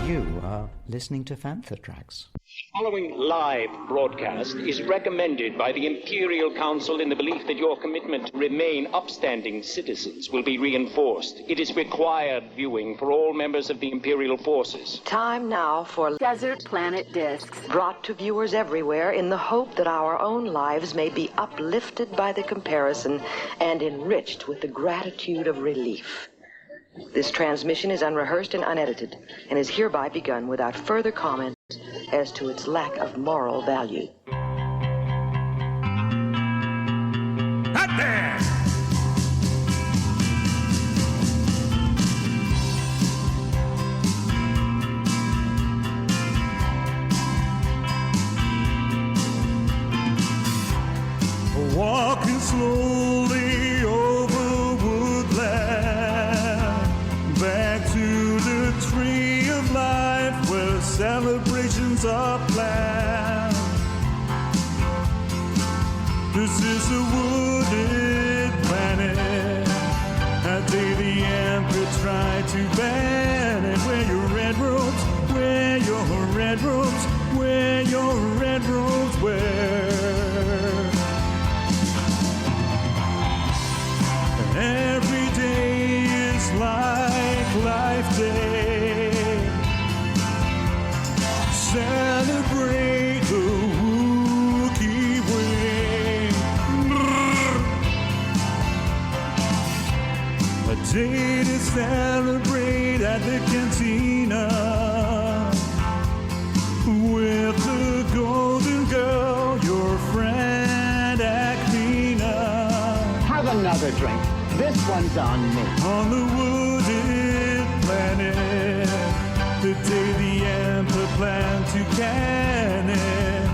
You are listening to Fantha Tracks. Following live broadcast is recommended by the Imperial Council in the belief that your commitment to remain upstanding citizens will be reinforced. It is required viewing for all members of the Imperial forces. Time now for Desert Planet Discs. Brought to viewers everywhere in the hope that our own lives may be uplifted by the comparison and enriched with the gratitude of relief. This transmission is unrehearsed and unedited, and is hereby begun without further comment as to its lack of moral value. Out there! Walking slowly over woodland, back to the tree of life where celebrations are planned. This is a wooded planet, a day the Emperor tried to ban it. Wear your red robes, wear your red robes, wear your red robes, wear. Every day is like Life Day. Celebrate the Wookiee way. A day to celebrate at the cantina with the golden girl, your friend Actina. Have another drink. This one's on me. On the wooded planet, the day the Emperor planned to can it.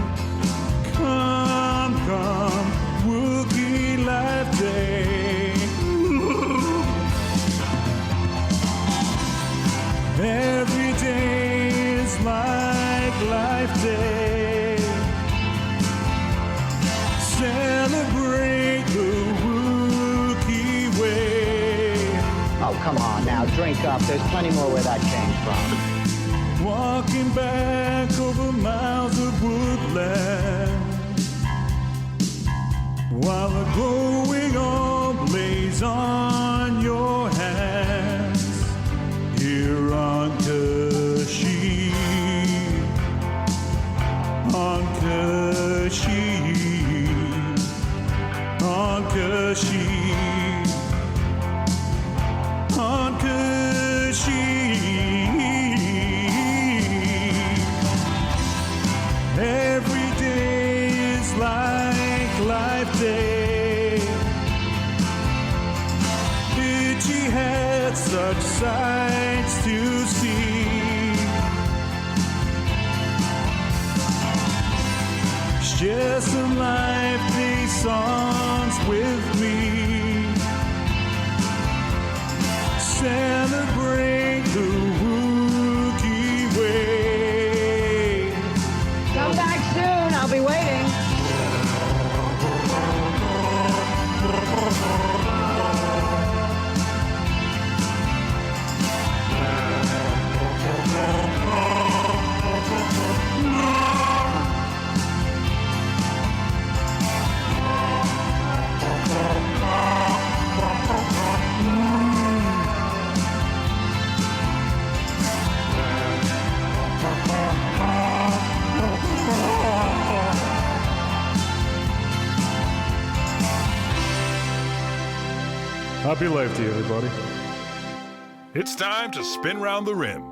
Come, come, Wookiee Life Day. Every day is like Life Day. Celebrate the Oh, come on now, drink up. There's plenty more where that came from. Walking back over miles of woodland, while the glowing orb lays on your hands. Here on Kashyyyk, on Kashyyyk, on Kashyyyk, on Kashyyyk. Every day is like Life Day. Itchy had such sights to see. Share some Life Day songs with me. Celebrate the Wookiee way. Come back soon. I'll be waiting. Happy Life to you, everybody. It's time to spin round the rim.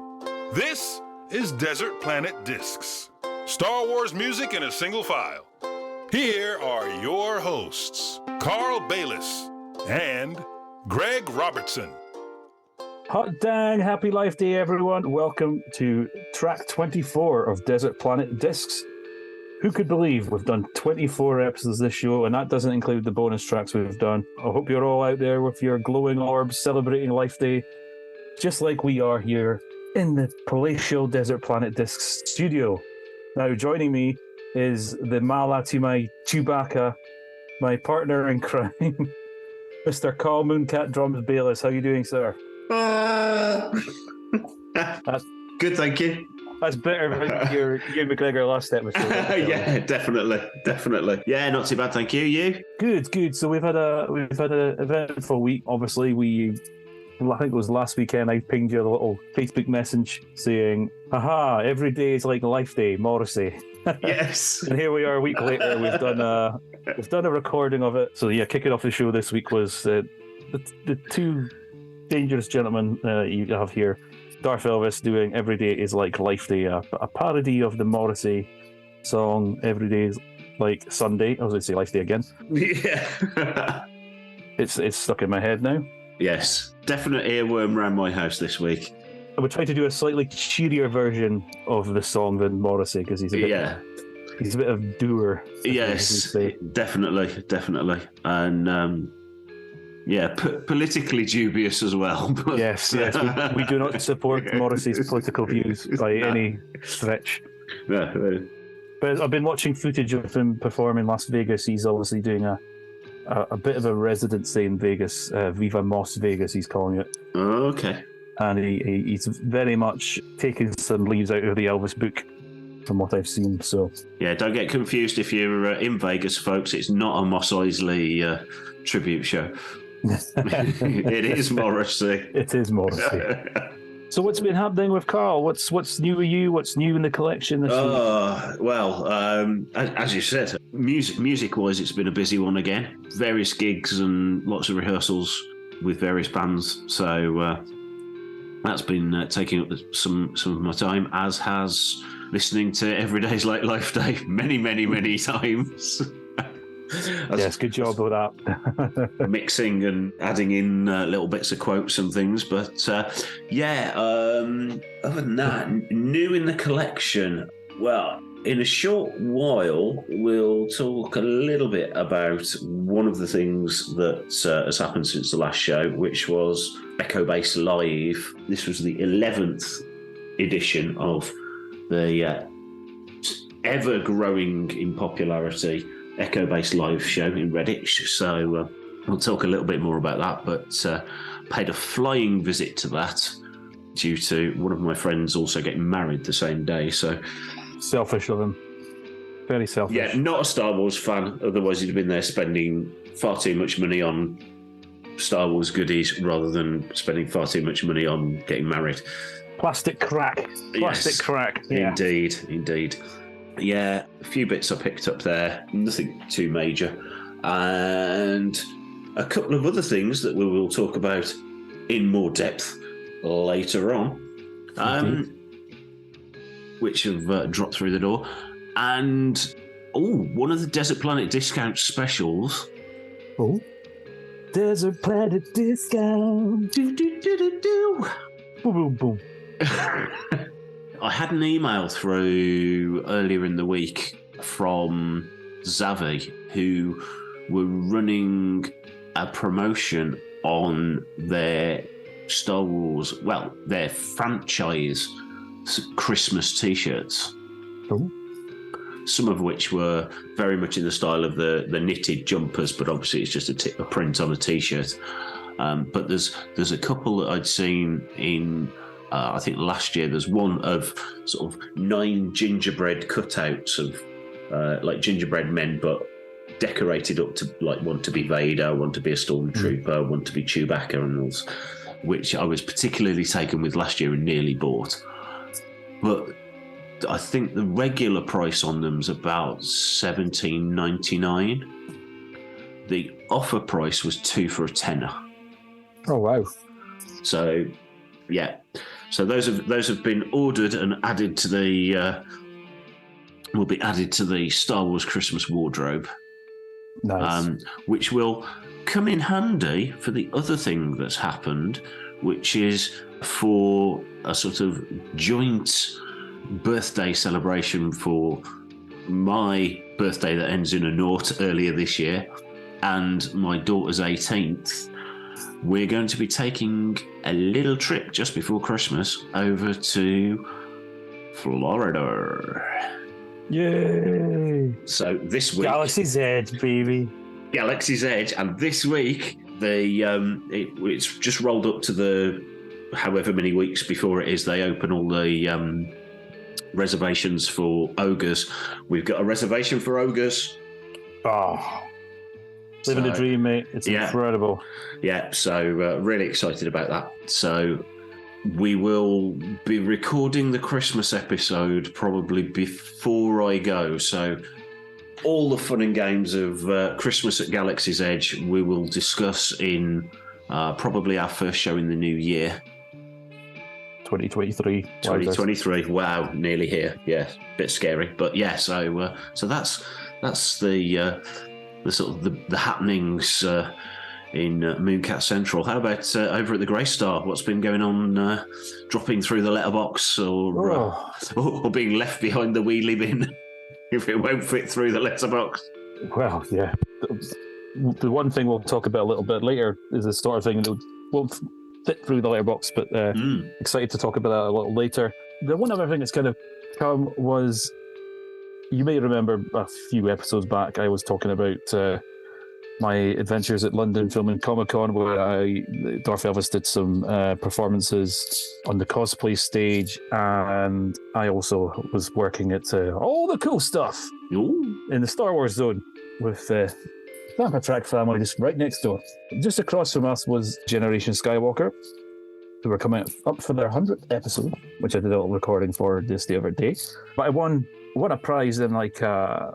This is Desert Planet Discs. Star Wars music in a single file. Here are your hosts, Carl Bayless and Greg Robertson. Hot dang, happy Life Day, everyone. Welcome to track 24 of Desert Planet Discs. Who could believe we've done 24 episodes of this show, and that doesn't include the bonus tracks we've done. I hope you're all out there with your glowing orbs celebrating Life Day, just like we are here in the palatial Desert Planet Discs studio. Now, joining me is the Mala to my Chewbacca, my partner in crime, Mr. Carl Mooncat Drums Bayless. How you doing, sir? Good, thank you. That's better than your McGregor last episode. Yeah, definitely. Yeah, not too bad, thank you. You? Good. So we've had an eventful week. Obviously, I think it was last weekend. I pinged you a little Facebook message saying, "Aha! Every day is like Life Day, Morrissey." Yes. And here we are a week later. We've done a recording of it. So yeah, kicking off the show this week was the two dangerous gentlemen you have here. Darth Elvis doing Every Day is Like Life Day, a parody of the Morrissey song Every Day is Like Sunday. I was going to say Life Day again. Yeah. It's stuck in my head now. Yes. Definite earworm around my house this week. I would try to do a slightly cheerier version of the song than Morrissey because he's a bit of doer. Yes, definitely. And politically dubious as well. But, yes, we do not support Morrissey's political views by any stretch. No. But I've been watching footage of him perform in Las Vegas. He's obviously doing a bit of a residency in Vegas, Viva Moss Vegas, he's calling it. Oh, okay. And he's very much taking some leaves out of the Elvis book, from what I've seen. So yeah, don't get confused if you're in Vegas, folks. It's not a Mos Eisley tribute show. It is Morrissey. It is Morrissey. So what's been happening with Carl? What's new with you? What's new in the collection this week? Well, as you said, music-wise, it's been a busy one again. Various gigs and lots of rehearsals with various bands. So that's been taking up some of my time, as has listening to Every Day's Like Life Day many times. Yes, good job with that. Mixing and adding in little bits of quotes and things. But other than that, new in the collection. Well, in a short while, we'll talk a little bit about one of the things that has happened since the last show, which was Echo Base Live. This was the 11th edition of the ever-growing in popularity Echo Base Live show in Redditch. So we'll talk a little bit more about that, but paid a flying visit to that due to one of my friends also getting married the same day. So selfish of him. Very selfish. Yeah, not a Star Wars fan. Otherwise, he'd have been there spending far too much money on Star Wars goodies rather than spending far too much money on getting married. Plastic crack. Crack. Yeah. Indeed. Yeah, a few bits I picked up there. Nothing too major. And a couple of other things that we will talk about in more depth later on. Which have dropped through the door. And, one of the Desert Planet discount specials. Oh. Desert Planet discount. Do. Boom, boom, boom. I had an email through earlier in the week from Zavi, who were running a promotion on their Star Wars, their franchise Christmas T-shirts. Oh. Some of which were very much in the style of the knitted jumpers, but obviously it's just a print on a T-shirt. But there's a couple that I'd seen in, I think last year. There's one of sort of 9 gingerbread cutouts of like gingerbread men, but decorated up to like one to be Vader, one to be a stormtrooper, one to be Chewbacca and all, which I was particularly taken with last year and nearly bought. But I think the regular price on them is about $17.99. The offer price was 2 for $10. Oh wow! So, yeah. So those have been ordered and added to the will be added to the Star Wars Christmas wardrobe. Nice. Which will come in handy for the other thing that's happened, which is for a sort of joint birthday celebration for my birthday that ends in a naught earlier this year and my daughter's 18th. We're going to be taking a little trip just before Christmas over to Florida. Yay! So this week, Galaxy's Edge, baby. Galaxy's Edge, and this week it's just rolled up to the however many weeks before it is they open all the reservations for Ogres. We've got a reservation for Ogres. Oh, living the dream, mate. It's incredible. Yeah, so really excited about that. So we will be recording the Christmas episode probably before I go. So all the fun and games of Christmas at Galaxy's Edge we will discuss in probably our first show in the new year. 2023. 2023. Wow, nearly here. Yeah, bit scary, but yeah. So that's the sort of the happenings in Mooncat Central. How about over at the Grey Star? What's been going on? Dropping through the letterbox or being left behind the wheelie bin if it won't fit through the letterbox? Well, yeah. The one thing we'll talk about a little bit later is the sort of thing that won't fit through the letterbox, but excited to talk about that a little later. The one other thing that's kind of come was, you may remember a few episodes back, I was talking about my adventures at London Film Comic Con, where Darth Elvis did some performances on the cosplay stage, and I also was working at all the cool stuff in the Star Wars zone with Panther Track family just right next door. Just across from us was Generation Skywalker, who were coming up for their 100th episode, which I did a little recording for this the other day. But I won a prize in like a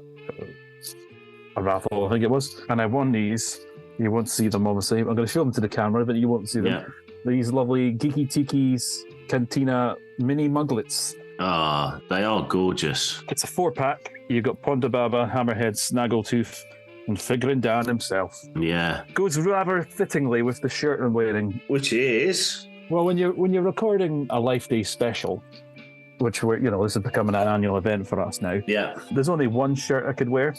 raffle, I think it was, and I won these. You won't see them, obviously. I'm going to show them to the camera, but you won't see them. Yeah. These lovely Geeky Tiki's Cantina mini muglets. Ah, they are gorgeous. It's a 4-pack. You've got Ponda Baba, Hammerhead, Snaggletooth, and Figuring Dan himself. Yeah. Goes rather fittingly with the shirt I'm wearing. Which is? Well, when you're recording a Life Day special, which this is becoming an annual event for us now. Yeah. There's only one shirt I could wear,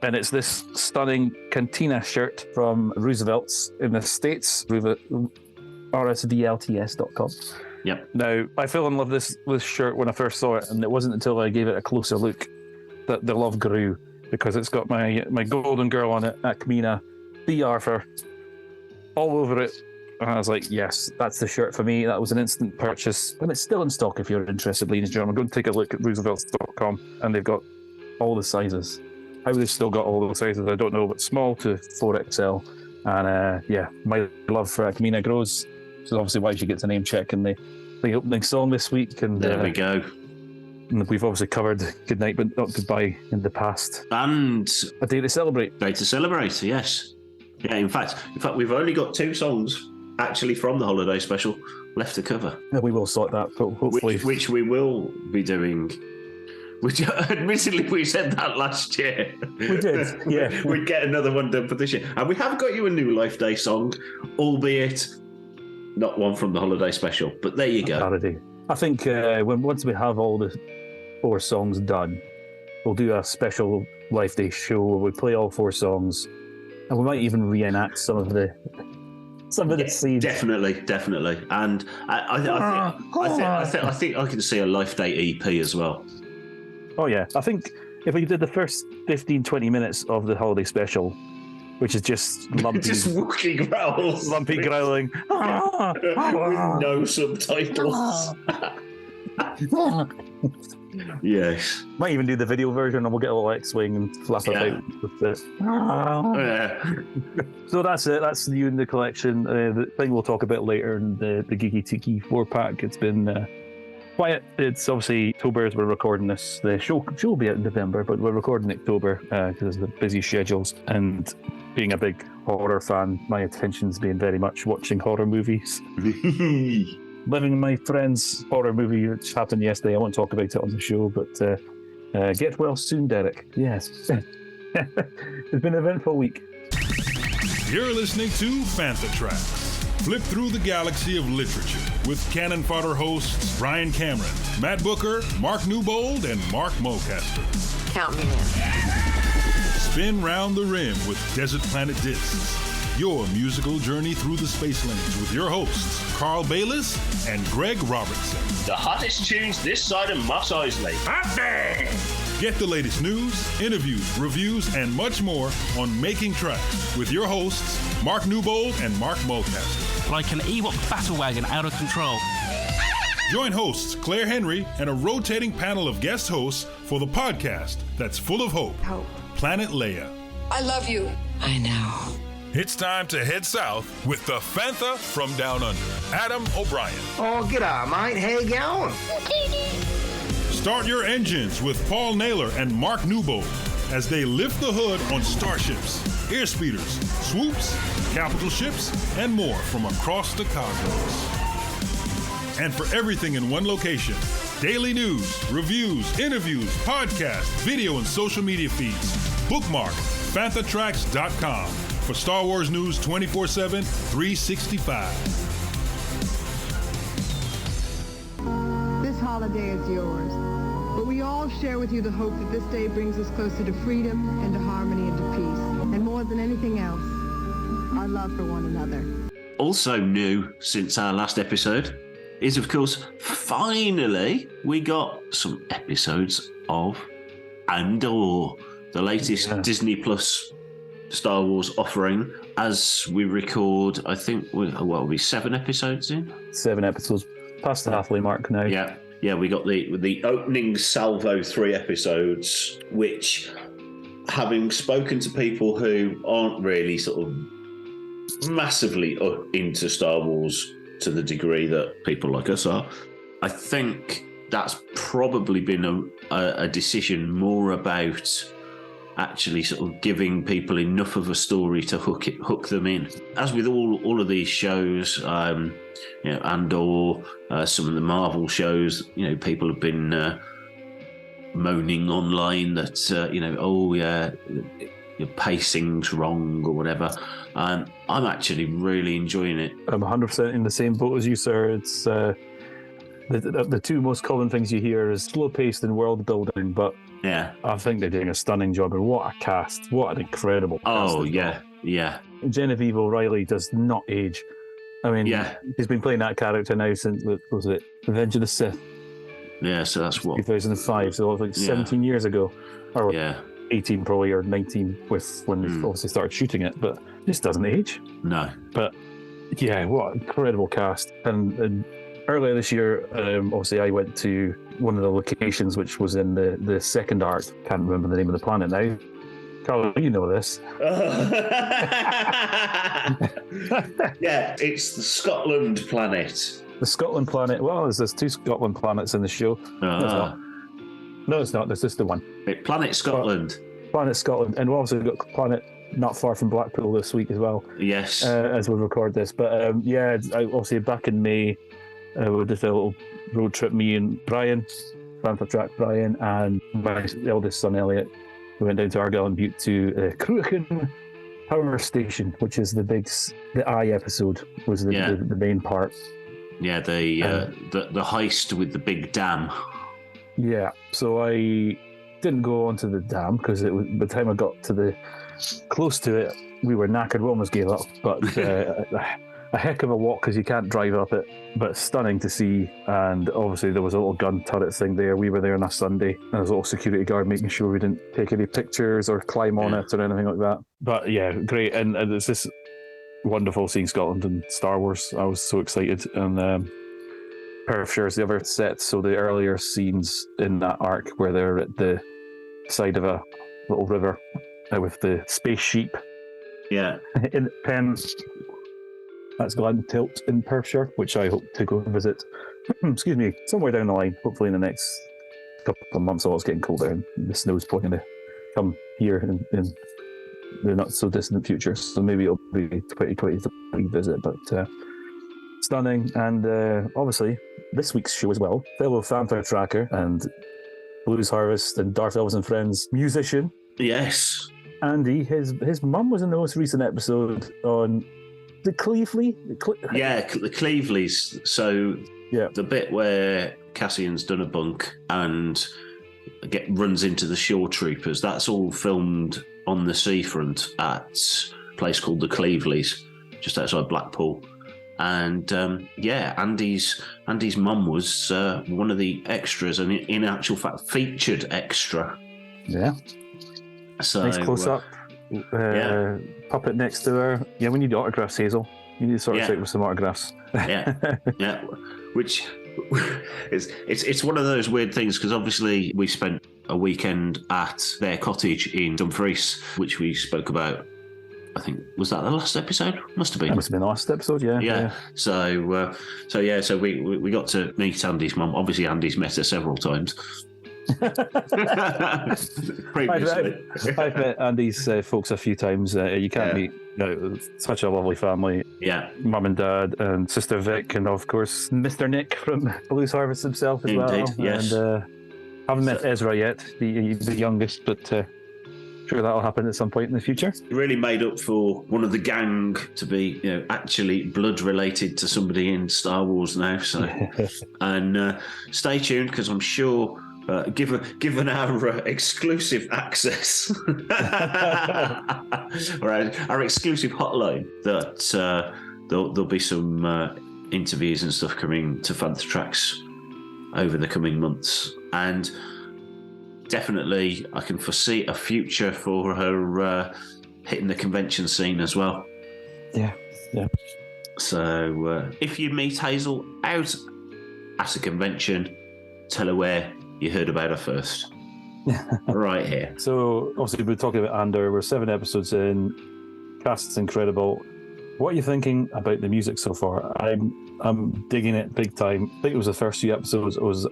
and it's this stunning Cantina shirt from Roosevelt's in the States, rsvlts.com. Yep. Now, I fell in love with this shirt when I first saw it, and it wasn't until I gave it a closer look that the love grew, because it's got my golden girl on it, Akmina, B. Arthur, all over it. And I was like, yes, that's the shirt for me. That was an instant purchase. And it's still in stock if you're interested, ladies and gentlemen. Go and take a look at roosevelts.com, and they've got all the sizes. How they've still got all the sizes, I don't know, but small to 4XL. And my love for Akmina grows. So obviously why she gets a name check in the opening song this week. And there we go. And we've obviously covered Goodnight But Not Goodbye in the past. And A Day to Celebrate. Day to Celebrate, yes. Yeah, in fact, we've only got 2 songs actually from the holiday special left to cover. Yeah, we will sort that, hopefully. Which we will be doing. Which, admittedly, we said that last year. We did, yeah. We'd get another one done for this year. And we have got you a new Life Day song, albeit not one from the holiday special. But there you go. Parody. I think once we have all the 4 songs done, we'll do a special Life Day show where we play all 4 songs, and we might even reenact some of the scenes. Definitely. And I think I can see a Life Day EP as well. Oh yeah, I think if we did the first 15-20 minutes of the holiday special, which is just lumpy, just Wookiee growls, lumpy growling, with no subtitles. Yes. Might even do the video version, and we'll get a little X-wing and flap about with it. So that's it. That's new in the collection. The thing we'll talk about later in the Geeky Tiki 4-pack. It's been quiet. It's obviously October as we're recording this. The show will be out in November, but we're recording in October because of the busy schedules. And being a big horror fan, my attention's been very much watching horror movies. Living in my friend's horror movie, which happened yesterday. I won't talk about it on the show, but get well soon, Derek. Yes. It's been an eventful week. You're listening to Panther Tracks. Flip through the galaxy of literature with Cannon Fodder hosts Brian Cameron, Matt Booker, Mark Newbold, and Mark Mulcaster. Count me in. Spin round the rim with Desert Planet Discs. Your musical journey through the space lanes with your hosts, Carl Bayless and Greg Robertson. The hottest tunes this side of Mos Eisley. Happy! Get the latest news, interviews, reviews, and much more on Making Tracks with your hosts, Mark Newbold and Mark Mulcaster. like an Ewok battle wagon out of control. Join hosts Claire Henry and a rotating panel of guest hosts for the podcast that's full of hope. Planet Leia. I love you. I know. It's time to head south with the Fantha from Down Under, Adam O'Brien. Oh, g'day, mate. How you going? Start your engines with Paul Naylor and Mark Newbold as they lift the hood on starships, airspeeders, swoops, capital ships, and more from across the cosmos. And for everything in one location, daily news, reviews, interviews, podcasts, video, and social media feeds. Bookmark FanthaTracks.com for Star Wars news 24/7, 365. This holiday is yours, but we all share with you the hope that this day brings us closer to freedom and to harmony and to peace. And more than anything else, our love for one another. Also new since our last episode is, of course, finally we got some episodes of Andor, the latest Disney Plus Star Wars offering. As we record, I think we'll be 7 episodes in. 7 episodes, past the halfway mark now. Yeah, we got the opening salvo 3 episodes, which, having spoken to people who aren't really sort of massively into Star Wars to the degree that people like us are, I think that's probably been a decision more about actually sort of giving people enough of a story to hook them in. As with all of these shows, Andor, some of the Marvel shows, people have been moaning online that your pacing's wrong or whatever. I'm actually really enjoying it. I'm 100% in the same boat as you, sir. It's the two most common things you hear is slow paced and world building, but yeah, I think they're doing a stunning job. And what a cast! What an incredible cast! Oh yeah. Genevieve O'Reilly does not age. I mean, he's been playing that character now since was it Revenge of the Sith? Yeah, so that's what 2005. So like 17 years ago, or 18 probably, or 19 with when they obviously started shooting it. But it just doesn't age. No. But yeah, what an incredible cast! And earlier this year, obviously I went to one of the locations which was in the second arc. Can't remember the name of the planet now. Carl, you know this. Yeah, it's the Scotland planet. The Scotland planet. Well, there's 2 Scotland planets in the show. No, it's not. There's just the one. Planet Scotland. Planet Scotland. And we've also got planet not far from Blackpool this week as well. Yes. As we record this. But obviously back in May, we did a little road trip, me and Brian, Fantha Track Brian, and my eldest son Elliot. We went down to Argyll and Butte to Cruachan Power Station, which is the Eye episode was the main part. Yeah, the heist with the big dam. Yeah, so I didn't go onto the dam because by the time I got to close to it, we were knackered. We almost gave up, but a heck of a walk because you can't drive up it, but stunning to see. And obviously there was a little gun turret thing there. We were there on a Sunday, and there was a little security guard making sure we didn't take any pictures or climb on it or anything like that. But yeah, great. And it's just wonderful seeing Scotland and Star Wars. I was so excited. And Perthshire's the other set, so the earlier scenes in that arc where they're at the side of a little river with the space sheep. Yeah. In Penn. That's Glen Tilt in Perthshire, which I hope to go visit. Excuse me, somewhere down the line, hopefully in the next couple of months. It's getting colder and the snow's probably going to come here in the not so distant future. So maybe it'll be 2020 to revisit, but stunning. And obviously, this week's show as well, fellow Fantha Tracker and Blues Harvest and Darth Elvis and Friends musician. Yes. Andy, his mum was in the most recent episode on the Cleveley? The Cleveleys. So the bit where Cassian's done a bunk and runs into the shore troopers, that's all filmed on the seafront at a place called the Cleveleys, just outside Blackpool. And Andy's mum was one of the extras, and in actual fact featured extra. Yeah. So nice close up. Puppet next to her. Yeah, we need autographs, Hazel. You sort of Yeah. take with some autographs. Yeah, yeah. Which it's one of those weird things because obviously we spent a weekend at their cottage in Dumfries, which we spoke about. I think was that the last episode? Must have been. That must have been the last episode. Yeah. Yeah. So we got to meet Andy's mum. Obviously, Andy's met her several times. Previously. I've met Andy's folks a few times. You can't meet such a lovely family. Yeah. Mum and Dad and Sister Vic, and of course Mr. Nick from Blues Harvest himself as well. Yes. And haven't met Ezra yet, the youngest, but sure that'll happen at some point in the future. Really made up for one of the gang to be, actually blood related to somebody in Star Wars now. So, and stay tuned because I'm sure. Given our exclusive access, our exclusive hotline, that there'll be some interviews and stuff coming to Fantha Tracks over the coming months, and definitely I can foresee a future for her hitting the convention scene as well. Yeah. So if you meet Hazel out at a convention, tell her where you heard about her first. Right here. So obviously we're talking about Andor. We're 7 episodes in. Cast's incredible. What are you thinking about the music so far? I'm digging it big time. I think it was the first few episodes. It was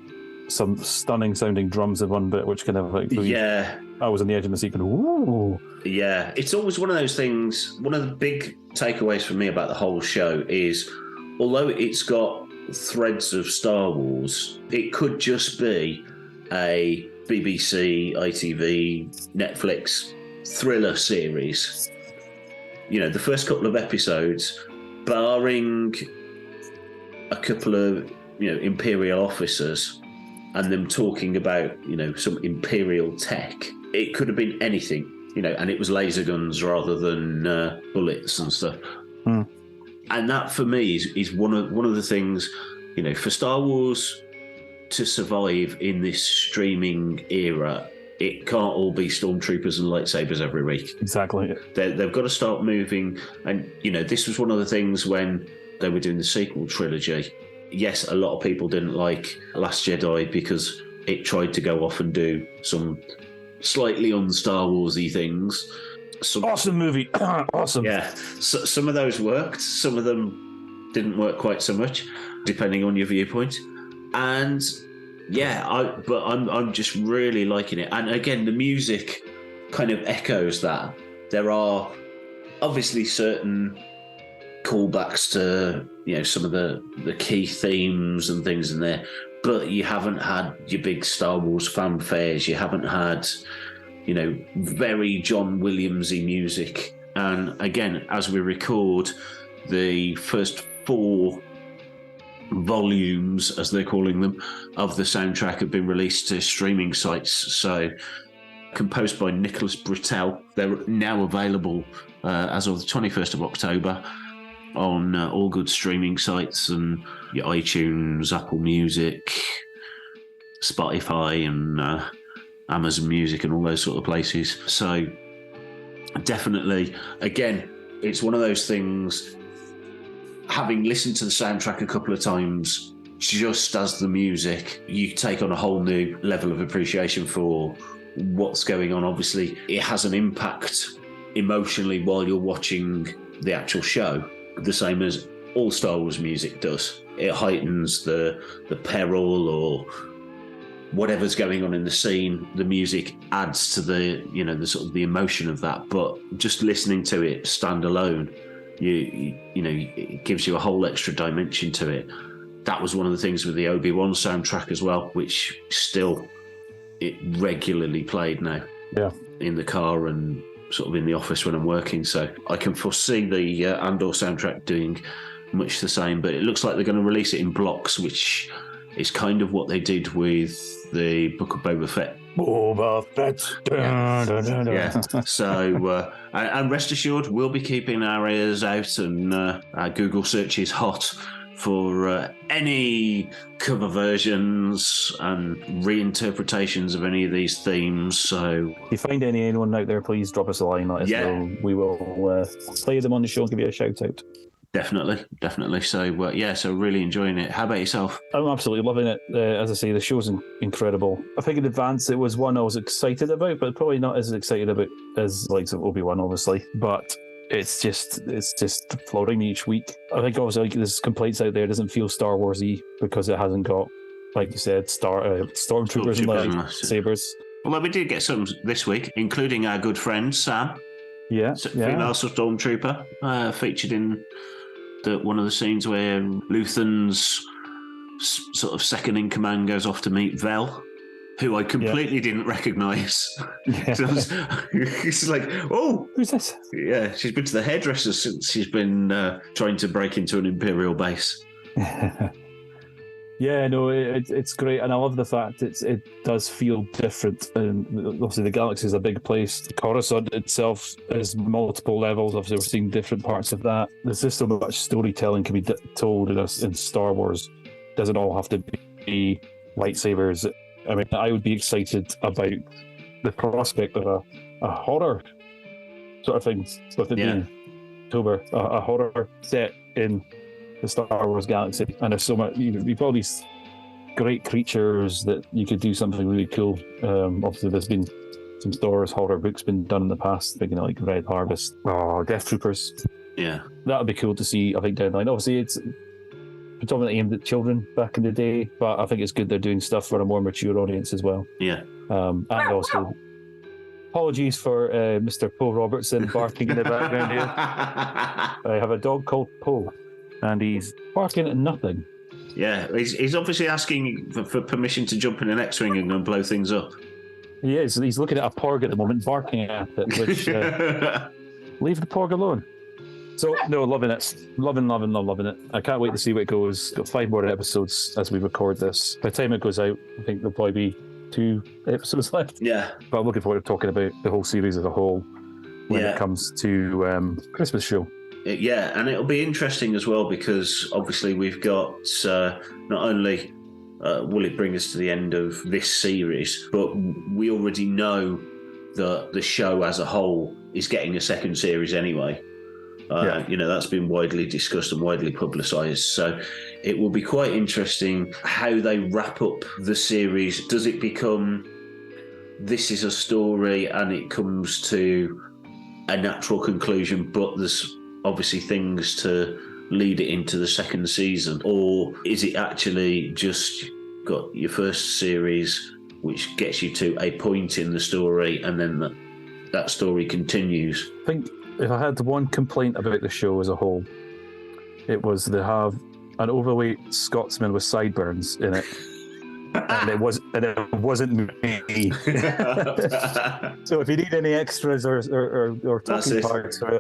some stunning sounding drums in one bit, which kind of like I was on the edge of the seat going, ooh. Yeah, it's always one of those things. One of the big takeaways for me about the whole show is, although it's got threads of Star Wars, it could just be a BBC, ITV, Netflix thriller series. The first couple of episodes, barring a couple of Imperial officers and them talking about some Imperial tech, it could have been anything, and it was laser guns rather than bullets and stuff. And that for me is one of the things, for Star Wars to survive in this streaming era, it can't all be stormtroopers and lightsabers every week. Exactly. They've got to start moving. And, this was one of the things when they were doing the sequel trilogy. Yes, a lot of people didn't like Last Jedi because it tried to go off and do some slightly un-Star Wars-y things. Awesome movie. Awesome. Yeah. So, some of those worked. Some of them didn't work quite so much, depending on your viewpoint. And yeah, I'm just really liking it. And again, the music kind of echoes that. There are obviously certain callbacks to some of the key themes and things in there, but you haven't had your big Star Wars fanfares. You haven't had very John Williams-y music. And again, as we record, the first 4 volumes, as they're calling them, of the soundtrack have been released to streaming sites. So, composed by Nicholas Britell, they're now available as of the 21st of October on all good streaming sites and your iTunes, Apple Music, Spotify, and Amazon Music and all those sort of places. So definitely, again, it's one of those things, having listened to the soundtrack a couple of times, just as the music, you take on a whole new level of appreciation for what's going on. Obviously, it has an impact emotionally while you're watching the actual show, the same as all Star Wars music does. It heightens the peril or whatever's going on in the scene. The music adds to the the sort of the emotion of that. But just listening to it stand alone, it gives you a whole extra dimension to it. That was one of the things with the Obi-Wan soundtrack as well, which it regularly played now. Yeah, in the car and sort of in the office when I'm working. So I can foresee the Andor soundtrack doing much the same. But it looks like they're going to release it in blocks, which is kind of what they did with the Book of Boba Fett. Boba Fett. Yeah. So, and rest assured, we'll be keeping our ears out and our Google searches hot for any cover versions and reinterpretations of any of these themes. So, if you find anyone out there, please drop us a line. Let us know. We will play them on the show and give you a shout out. Definitely. So, so really enjoying it. How about yourself? I'm absolutely loving it. As I say, the show's incredible. I think in advance it was one I was excited about, but probably not as excited about as the likes of Obi-Wan, obviously. But it's just floating me each week. I think obviously there's complaints out there. It doesn't feel Star Wars-y because it hasn't got, like you said, stormtroopers and lightsabers. Well, we did get some this week, including our good friend Sam. Yeah. Female stormtrooper featured in one of the scenes where Luthen's sort of second in command goes off to meet Vel, who I completely didn't recognise. Yeah. So it's like, oh, who's this? Yeah, she's been to the hairdresser since she's been trying to break into an Imperial base. Yeah, no, it's great, and I love the fact it does feel different. And obviously, the galaxy is a big place. Coruscant itself is multiple levels. Obviously, we're seeing different parts of that. There's just so much storytelling can be told in Star Wars. It doesn't all have to be lightsabers. I mean, I would be excited about the prospect of a horror sort of thing with it being October, a horror set in the Star Wars galaxy, and there's so much. You've all these great creatures that you could do something really cool. Obviously, there's been some Star Wars horror books been done in the past, thinking like Red Harvest, Death Troopers. Yeah, that would be cool to see. I think down the line. Obviously, it's predominantly aimed at children back in the day, but I think it's good they're doing stuff for a more mature audience as well. Yeah, and also. Apologies for Mr. Poe Robertson barking in the background here. I have a dog called Poe, and he's barking at nothing. Yeah, he's obviously asking for permission to jump in an X-Wing and go and blow things up. He is. He's looking at a porg at the moment, barking at it, which leave the porg alone. So, no, loving it. Loving it. I can't wait to see where it goes. Got 5 more episodes as we record this. By the time it goes out, I think there'll probably be 2 episodes left. Yeah. But I'm looking forward to talking about the whole series as a whole when it comes to Christmas show. Yeah, and it'll be interesting as well because obviously we've got not only will it bring us to the end of this series, but we already know that the show as a whole is getting a second series anyway. That's been widely discussed and widely publicised. So it will be quite interesting how they wrap up the series. Does it become this is a story and it comes to a natural conclusion, but there's obviously things to lead it into the second season? Or is it actually just got your first series, which gets you to a point in the story, and then that story continues? I think if I had one complaint about the show as a whole, it was they have an overweight Scotsman with sideburns in it. And it wasn't me. So if you need any extras or talking parts or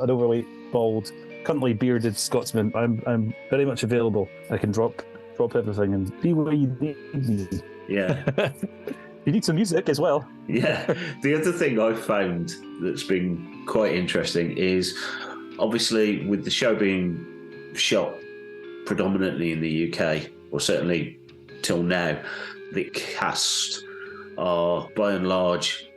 an overweight, bald, currently bearded Scotsman, I'm very much available. I can drop everything and be where you need me. Yeah. You need some music as well. Yeah. The other thing I've found that's been quite interesting is obviously with the show being shot predominantly in the UK, or certainly till now, the cast are by and large,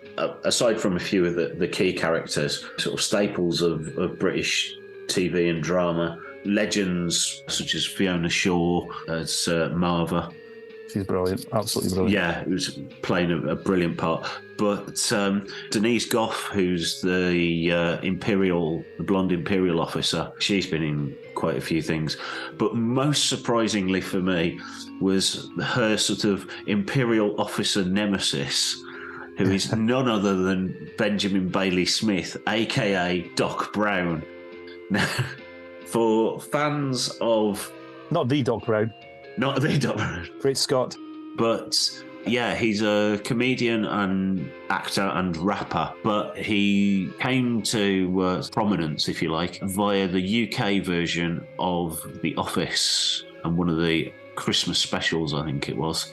aside from a few of the key characters, sort of staples of British TV and drama, legends such as Fiona Shaw as Marva. She's brilliant, absolutely brilliant. Yeah, who's playing a brilliant part. But Denise Gough, who's the blonde Imperial officer, she's been in quite a few things. But most surprisingly for me was her sort of Imperial officer nemesis, who is none other than Benjamin Bailey Smith, aka Doc Brown. Now, for fans of... Not the Doc Brown. Not the Doc Brown. Great Scott. But yeah, he's a comedian and actor and rapper, but he came to prominence, if you like, via the UK version of The Office and one of the Christmas specials, I think it was.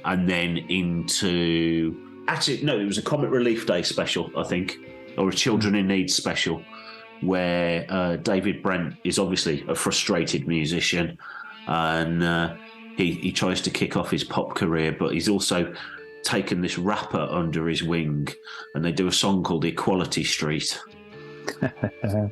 And then into... Actually, no, it was a Comic Relief Day special, I think, or a Children in Need special, where David Brent is obviously a frustrated musician, and he tries to kick off his pop career, but he's also taken this rapper under his wing, and they do a song called Equality Street,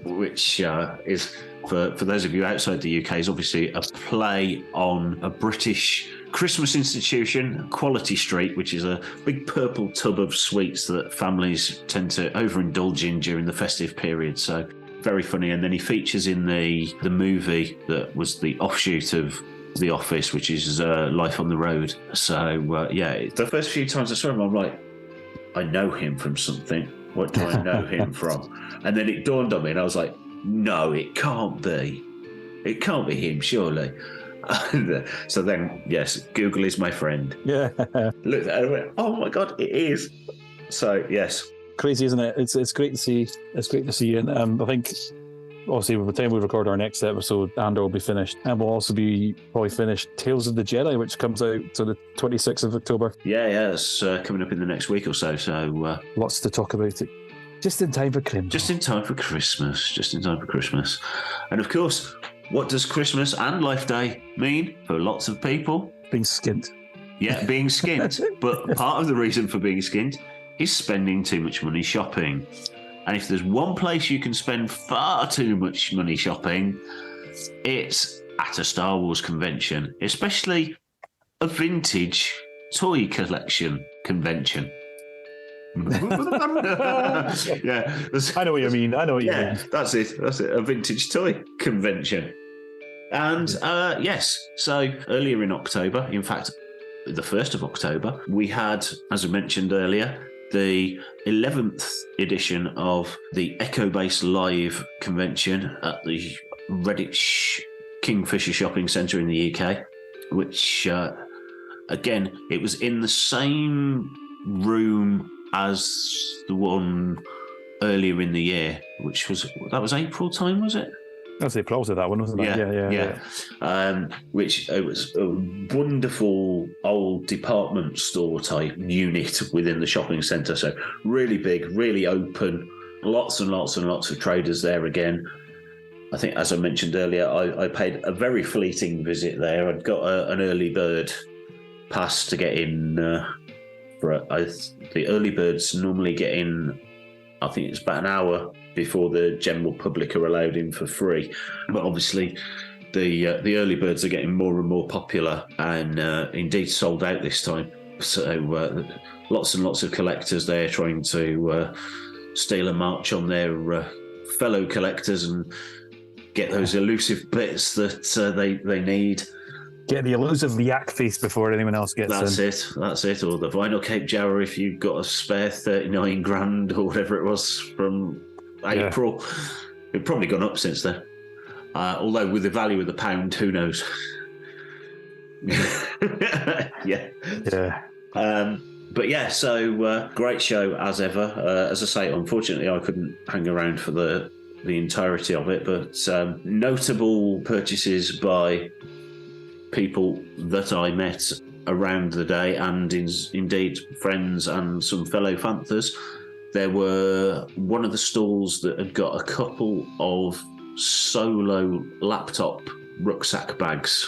which is for those of you outside the UK, is obviously a play on a British Christmas institution, Quality Street, which is a big purple tub of sweets that families tend to overindulge in during the festive period. So very funny. And then he features in the movie that was the offshoot of The Office, which is Life on the Road. So the first few times I saw him, I'm like, I know him from something. What do I know him from? And then it dawned on me, and I was like, no, it can't be. It can't be him, surely. So then, yes, Google is my friend. Yeah. Looked at it and went, oh my God, it is. So, yes. Crazy, isn't it? It's great to see. It's great to see. And I think, obviously, by the time we record our next episode, Andor will be finished. And we'll also be probably finished Tales of the Jedi, which comes out to the 26th of October. Yeah, it's coming up in the next week or so. So lots to talk about it. Just in time for Christmas. Just in time for Christmas. And of course, what does Christmas and Life Day mean for lots of people? Being skint. Yeah, being skint. But part of the reason for being skint is spending too much money shopping. And if there's one place you can spend far too much money shopping, it's at a Star Wars convention, especially a vintage toy collection convention. Yeah, I know what you mean. Yeah, that's it. A vintage toy convention. And yes, so earlier in October, in fact, the 1st of October, we had, as I mentioned earlier, the 11th edition of the Echo Base Live convention at the Redditch Kingfisher Shopping Centre in the UK, which, again, it was in the same room as the one earlier in the year, which was April time, was it? That's the close of that one, wasn't it? Yeah. Which it was a wonderful old department store type unit within the shopping centre. So really big, really open, lots and lots and lots of traders there again. I think, as I mentioned earlier, I paid a very fleeting visit there. I'd got an early bird pass to get in. The early birds normally get in, I think it's about an hour before the general public are allowed in for free. But obviously, the early birds are getting more and more popular, and indeed sold out this time. So lots and lots of collectors there trying to steal a march on their fellow collectors and get those elusive bits that they need. Get the elusive yak face before anyone else gets in. That's it. Or the vinyl cape Jawa if you've got a spare 39 grand or whatever it was from April. It's probably gone up since then. Although with the value of the pound, who knows? Yeah. But yeah, so great show as ever. As I say, unfortunately, I couldn't hang around for the entirety of it, but notable purchases by people that I met around the day, and indeed friends and some fellow Fanthers. There were one of the stalls that had got a couple of solo laptop rucksack bags,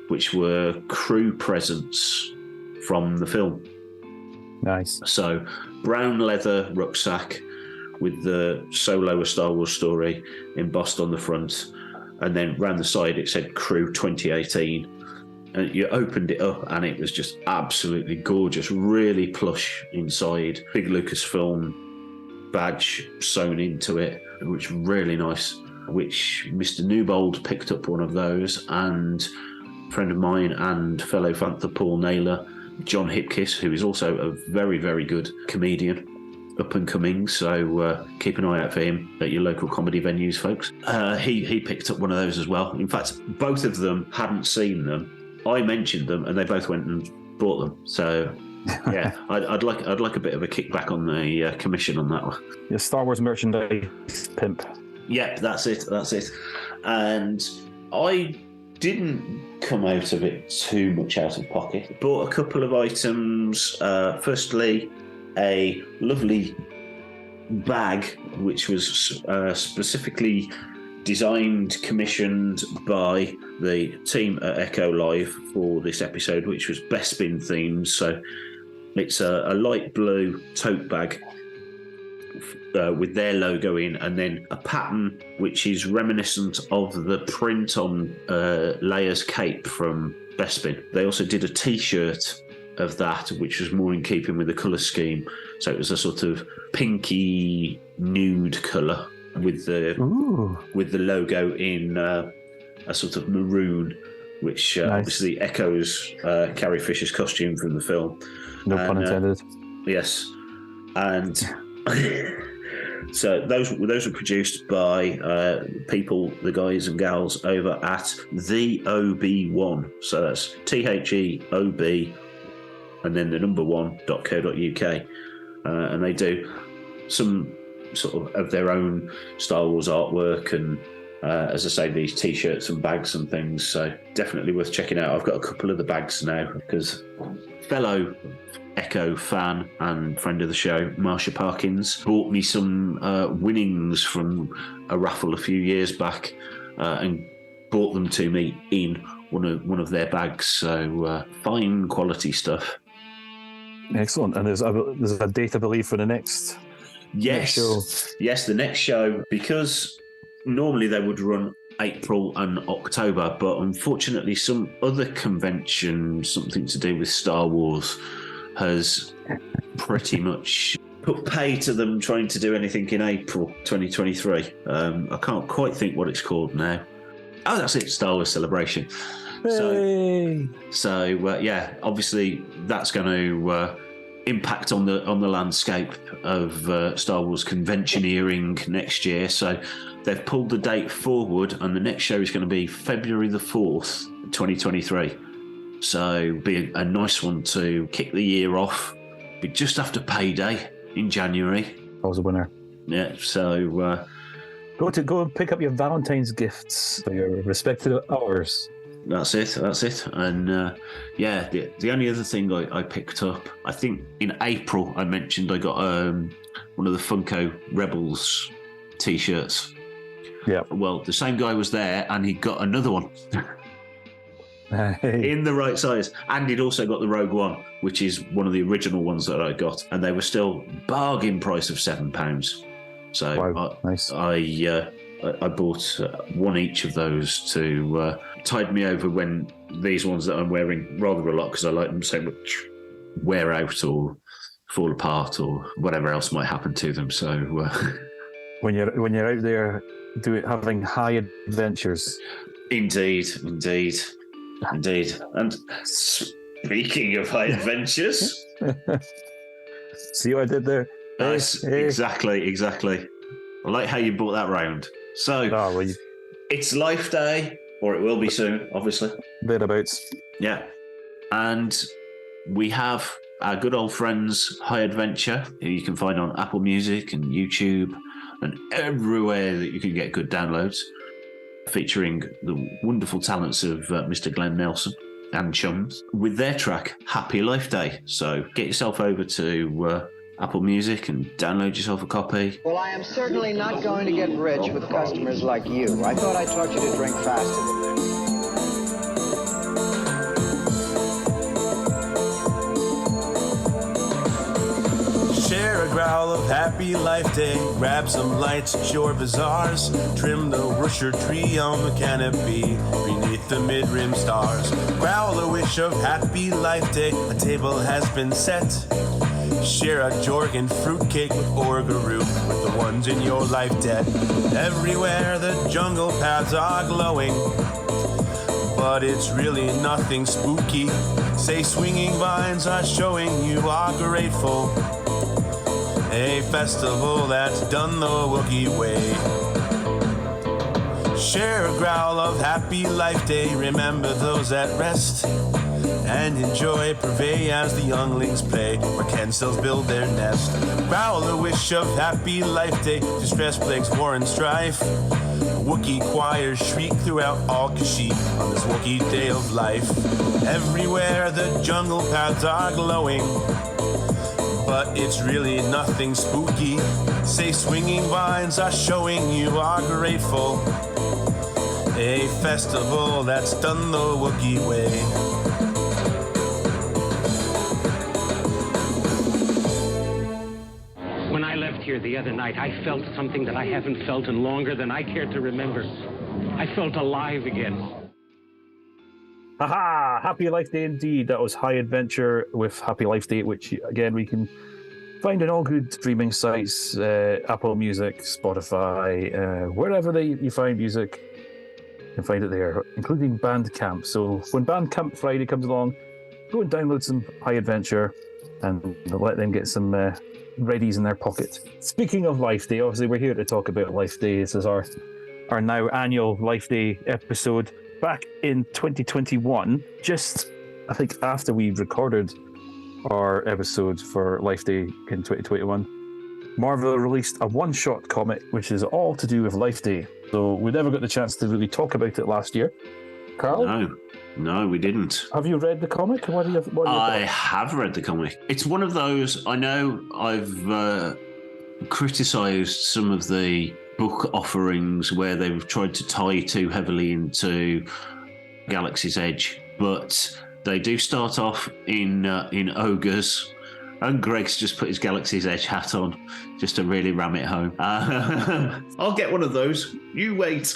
which were crew presents from the film. Nice. So brown leather rucksack with the Solo A Star Wars Story embossed on the front, and then round the side it said Crew 2018. And you opened it up and it was just absolutely gorgeous, really plush inside, big Lucasfilm badge sewn into it, which was really nice, which Mr. Newbold picked up one of those, and a friend of mine and fellow Fanther Paul Naylor, John Hipkiss, who is also a very, very good comedian, up and coming, so keep an eye out for him at your local comedy venues, folks. He picked up one of those as well. In fact, both of them hadn't seen them. I mentioned them, and they both went and bought them. So, yeah, I'd like a bit of a kickback on the commission on that one. Your Star Wars merchandise pimp. Yeah, that's it. And I didn't come out of it too much out of pocket. Bought a couple of items. Firstly, a lovely bag, which was specifically designed, commissioned by the team at Echo Live for this episode, which was Bespin themed. So it's a light blue tote bag with their logo in, and then a pattern which is reminiscent of the print on Leia's cape from Bespin. They also did a T-shirt of that, which was more in keeping with the colour scheme. So it was a sort of pinky nude colour with the logo in a sort of maroon, which obviously echoes Carrie Fisher's costume from the film. No pun intended. Yes, and so those were produced by the guys and gals over at the OB1. So that's THEOB, and then the number 1.co.uk, and they do some sort of their own Star Wars artwork and. As I say, these T-shirts and bags and things, so definitely worth checking out. I've got a couple of the bags now because fellow Echo fan and friend of the show, Marsha Parkins, bought me some winnings from a raffle a few years back and brought them to me in one of their bags. So fine quality stuff. Excellent. And there's a date, I believe, for the next show. Yes, the next show, because normally they would run April and October, but unfortunately some other convention, something to do with Star Wars, has pretty much put pay to them trying to do anything in April 2023. I can't quite think what it's called now. Oh, that's it, Star Wars Celebration. Hey. So yeah, obviously that's going to impact on the landscape of Star Wars conventioneering next year. So they've pulled the date forward, and the next show is going to be February the 4th, 2023. So be a nice one to kick the year off. Be just after payday in January. I was a winner. Yeah, so go and pick up your Valentine's gifts for your respective hours. That's it. And the only other thing I picked up, I think in April I mentioned I got one of the Funko Rebels T-shirts. Yeah. Well, the same guy was there, and he got another one in the right size, and he'd also got the Rogue One, which is one of the original ones that I got, and they were still bargain price of £7. So wow, nice. I bought one each of those to tide me over when these ones that I'm wearing rather a lot, because I like them so much, wear out or fall apart or whatever else might happen to them. So when you're out there having high adventures. Indeed. And speaking of high adventures, see what I did there? Nice. Hey. Exactly. I like how you brought that round. So it's Life Day, or it will be soon, obviously. Thereabouts. Yeah. And we have our good old friends High Adventure, who you can find on Apple Music and YouTube and everywhere that you can get good downloads, featuring the wonderful talents of Mr. Glenn Nelson and Chums, with their track Happy Life Day. So get yourself over to Apple Music and download yourself a copy. Well, I am certainly not going to get rich with customers like you. I thought I taught you to drink faster than this. Share a growl of Happy Life Day, grab some lights at your bazaars, trim the Worcester tree on the canopy beneath the mid-rim stars. Growl a wish of Happy Life Day, a table has been set. Share a Jorgen fruitcake with Orgaroo, with the ones in your life debt. Everywhere the jungle paths are glowing, but it's really nothing spooky. Say swinging vines are showing you are grateful. A festival that's done the Wookiee way. Share a growl of Happy Life Day, remember those at rest, and enjoy Purvey as the younglings play, where Kensels build their nest. Growl a wish of Happy Life Day, distress, plagues, war, and strife. Wookiee choirs shriek throughout all Kashyyyk on this Wookiee day of life. Everywhere the jungle paths are glowing, but it's really nothing spooky. Say swinging vines are showing you are grateful. A festival that's done the Wookiee way. When I left here the other night, I felt something that I haven't felt in longer than I care to remember. I felt alive again. Haha! Happy Life Day indeed. That was High Adventure with Happy Life Day, which again we can find on all good streaming sites, Apple Music, Spotify, wherever you find music, you can find it there, including Bandcamp. So when Bandcamp Friday comes along, go and download some High Adventure and let them get some readies in their pocket. Speaking of Life Day, obviously we're here to talk about Life Day. This is our now annual Life Day episode. Back in 2021, just I think after we recorded our episode for Life Day in 2021, Marvel released a one-shot comic which is all to do with Life Day. So we never got the chance to really talk about it last year. Carl? No, we didn't. Have you read the comic? I have read the comic. It's one of those, I know I've criticised some of the book offerings where they've tried to tie too heavily into Galaxy's Edge, but they do start off in ogres, and Greg's just put his Galaxy's Edge hat on just to really ram it home. I'll get one of those. You wait.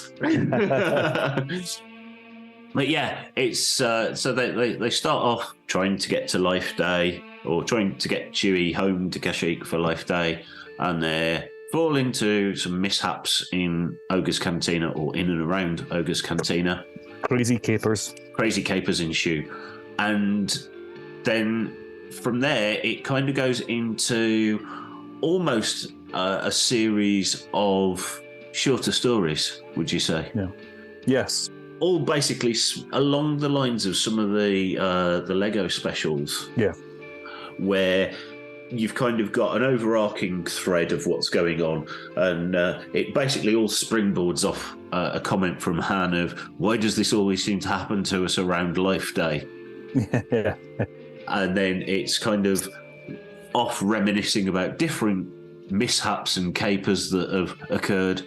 But yeah, it's so they start off trying to get to Life Day, or trying to get Chewie home to Kashyyyk for Life Day, and they're fall into some mishaps in Ogre's Cantina, or in and around Ogre's Cantina. Crazy capers ensue. And then from there, it kind of goes into almost a series of shorter stories, would you say? Yeah. Yes. All basically along the lines of some of the Lego specials. Yeah. Where you've kind of got an overarching thread of what's going on, and it basically all springboards off a comment from Han of, why does this always seem to happen to us around Life Day? Yeah. And then it's kind of off reminiscing about different mishaps and capers that have occurred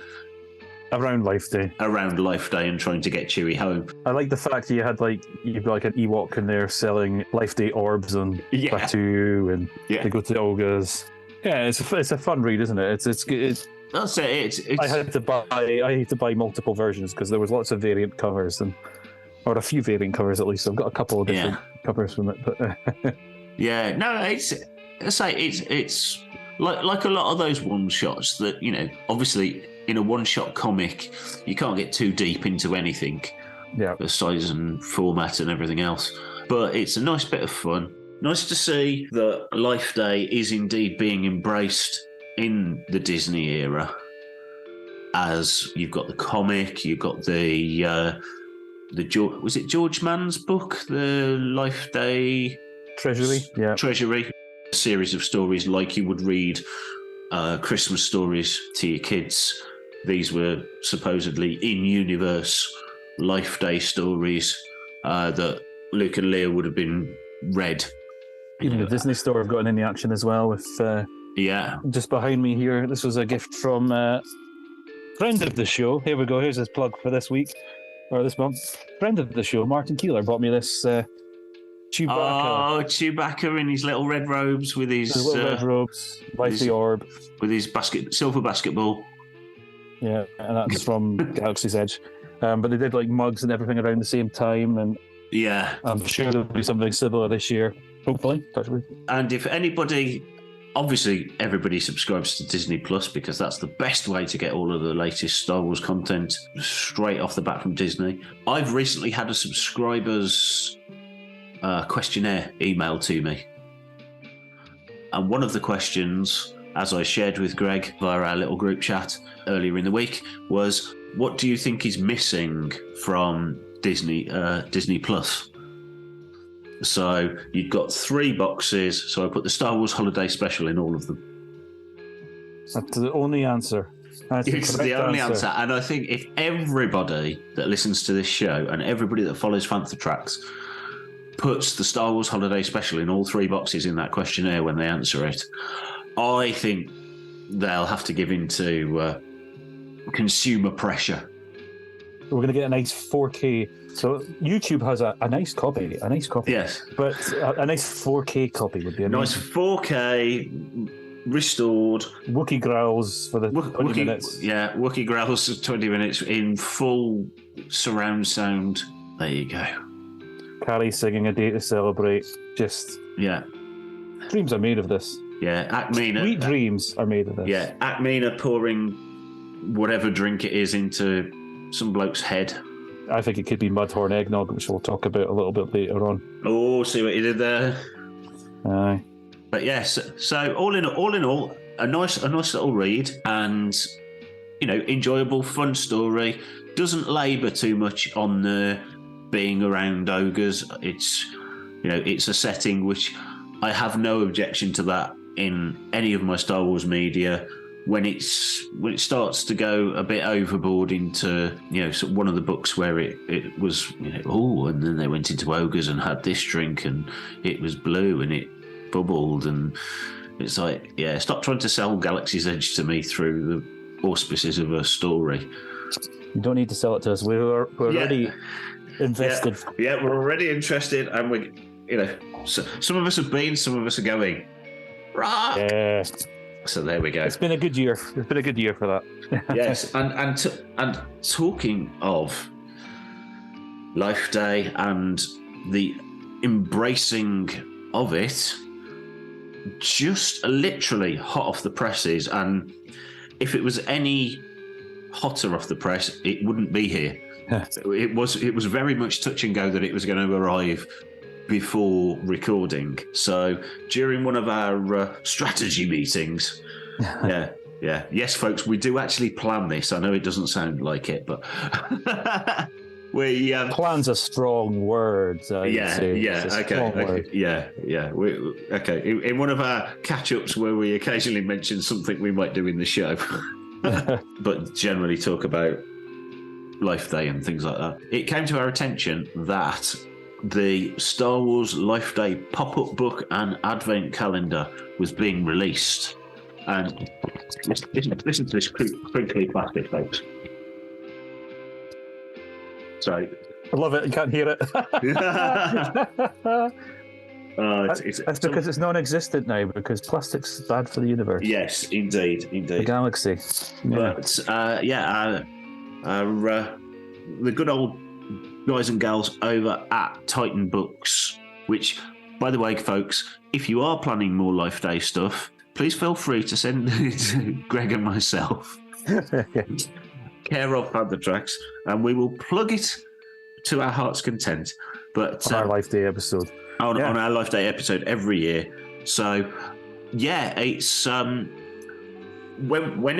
around Life Day and trying to get Chewie home. I like the fact that you've got like an Ewok in there selling Life Day orbs on Batuu, and they go to the ogres. Yeah, it's a fun read, isn't it? It's that's it. It's I had to buy multiple versions because there was lots of variant covers, or a few variant covers at least. So I've got a couple of different covers from it. But yeah, no, it's like a lot of those one shots that, you know, obviously in a one-shot comic, you can't get too deep into anything. Yeah. The size and format and everything else. But it's a nice bit of fun. Nice to see that Life Day is indeed being embraced in the Disney era. As you've got the comic, you've got the was it George Mann's book, the Life Day Treasury? Yeah. Treasury. A series of stories like you would read Christmas stories to your kids. These were supposedly in-universe Life Day stories that Luke and Leia would have been read. Even the Disney Store have gotten in the action as well with just behind me here. This was a gift from friend of the show. Here we go. Here's his plug for this week, or this month. Friend of the show, Martin Keeler, brought me this Chewbacca. Oh, Chewbacca in his little red robes with his little red robes, Life Day orb. With his silver basketball. Yeah, and that's from Galaxy's Edge. But they did like mugs and everything around the same time, and yeah, I'm sure there'll be something similar this year. Hopefully, touch wood. And if anybody, obviously everybody subscribes to Disney Plus because that's the best way to get all of the latest Star Wars content straight off the bat from Disney. I've recently had a subscriber's questionnaire emailed to me. And one of the questions, as I shared with Greg via our little group chat earlier in the week, was, what do you think is missing from Disney Plus? So you've got 3 boxes. So I put the Star Wars Holiday Special in all of them. That's the only answer. It's the only answer. And I think if everybody that listens to this show and everybody that follows Fantha Tracks puts the Star Wars Holiday Special in all 3 boxes in that questionnaire when they answer it, I think they'll have to give in to consumer pressure. We're going to get a nice 4K. So YouTube has a nice copy. Yes. But a nice 4K copy would be amazing. Nice 4K restored. Wookiee growls for the 20 minutes. Yeah, Wookiee growls for 20 minutes in full surround sound. There you go. Carrie singing A Day to Celebrate. Just... Yeah. Dreams are made of this. Yeah, Acmina. Sweet dreams are made of this. Yeah, Acmina pouring whatever drink it is into some bloke's head. I think it could be Mudhorn eggnog, which we'll talk about a little bit later on. Oh, see what you did there. Aye. But yes, so all in all, a nice little read, and enjoyable, fun story. Doesn't labour too much on the being around ogres. It's it's a setting which I have no objection to that in any of my Star Wars media. When it starts to go a bit overboard into one of the books where it was and then they went into ogres and had this drink and it was blue and it bubbled, and it's like, yeah, stop trying to sell Galaxy's Edge to me through the auspices of a story. You don't need to sell it to us. We're already invested. Yeah, we're already interested, and we some of us have been, some of us are going. Rock! Yeah. So there we go. It's been a good year. It's been a good year for that. Yes, and talking of Life Day and the embracing of it, just literally hot off the presses, and if it was any hotter off the press, it wouldn't be here. It was very much touch and go that it was going to arrive before recording. So during one of our strategy meetings, yes, folks, we do actually plan this. I know it doesn't sound like it, but we plan's a strong word. Okay. In one of our catch-ups where we occasionally mention something we might do in the show, but generally talk about Life Day and things like that, it came to our attention that the Star Wars Life Day pop-up book and advent calendar was being released. And listen to this crinkly plastic, folks. Sorry. I love it. You can't hear it. That's because it's non-existent now, because plastic's bad for the universe. Yes, indeed. The galaxy. Yeah. But, the good old guys and gals over at Titan Books, which, by the way, folks, if you are planning more Life Day stuff, please feel free to send it to Greg and myself. Care of Panther Tracks, and we will plug it to our heart's content. But on our Life Day episode. On our Life Day episode every year. So, yeah, it's when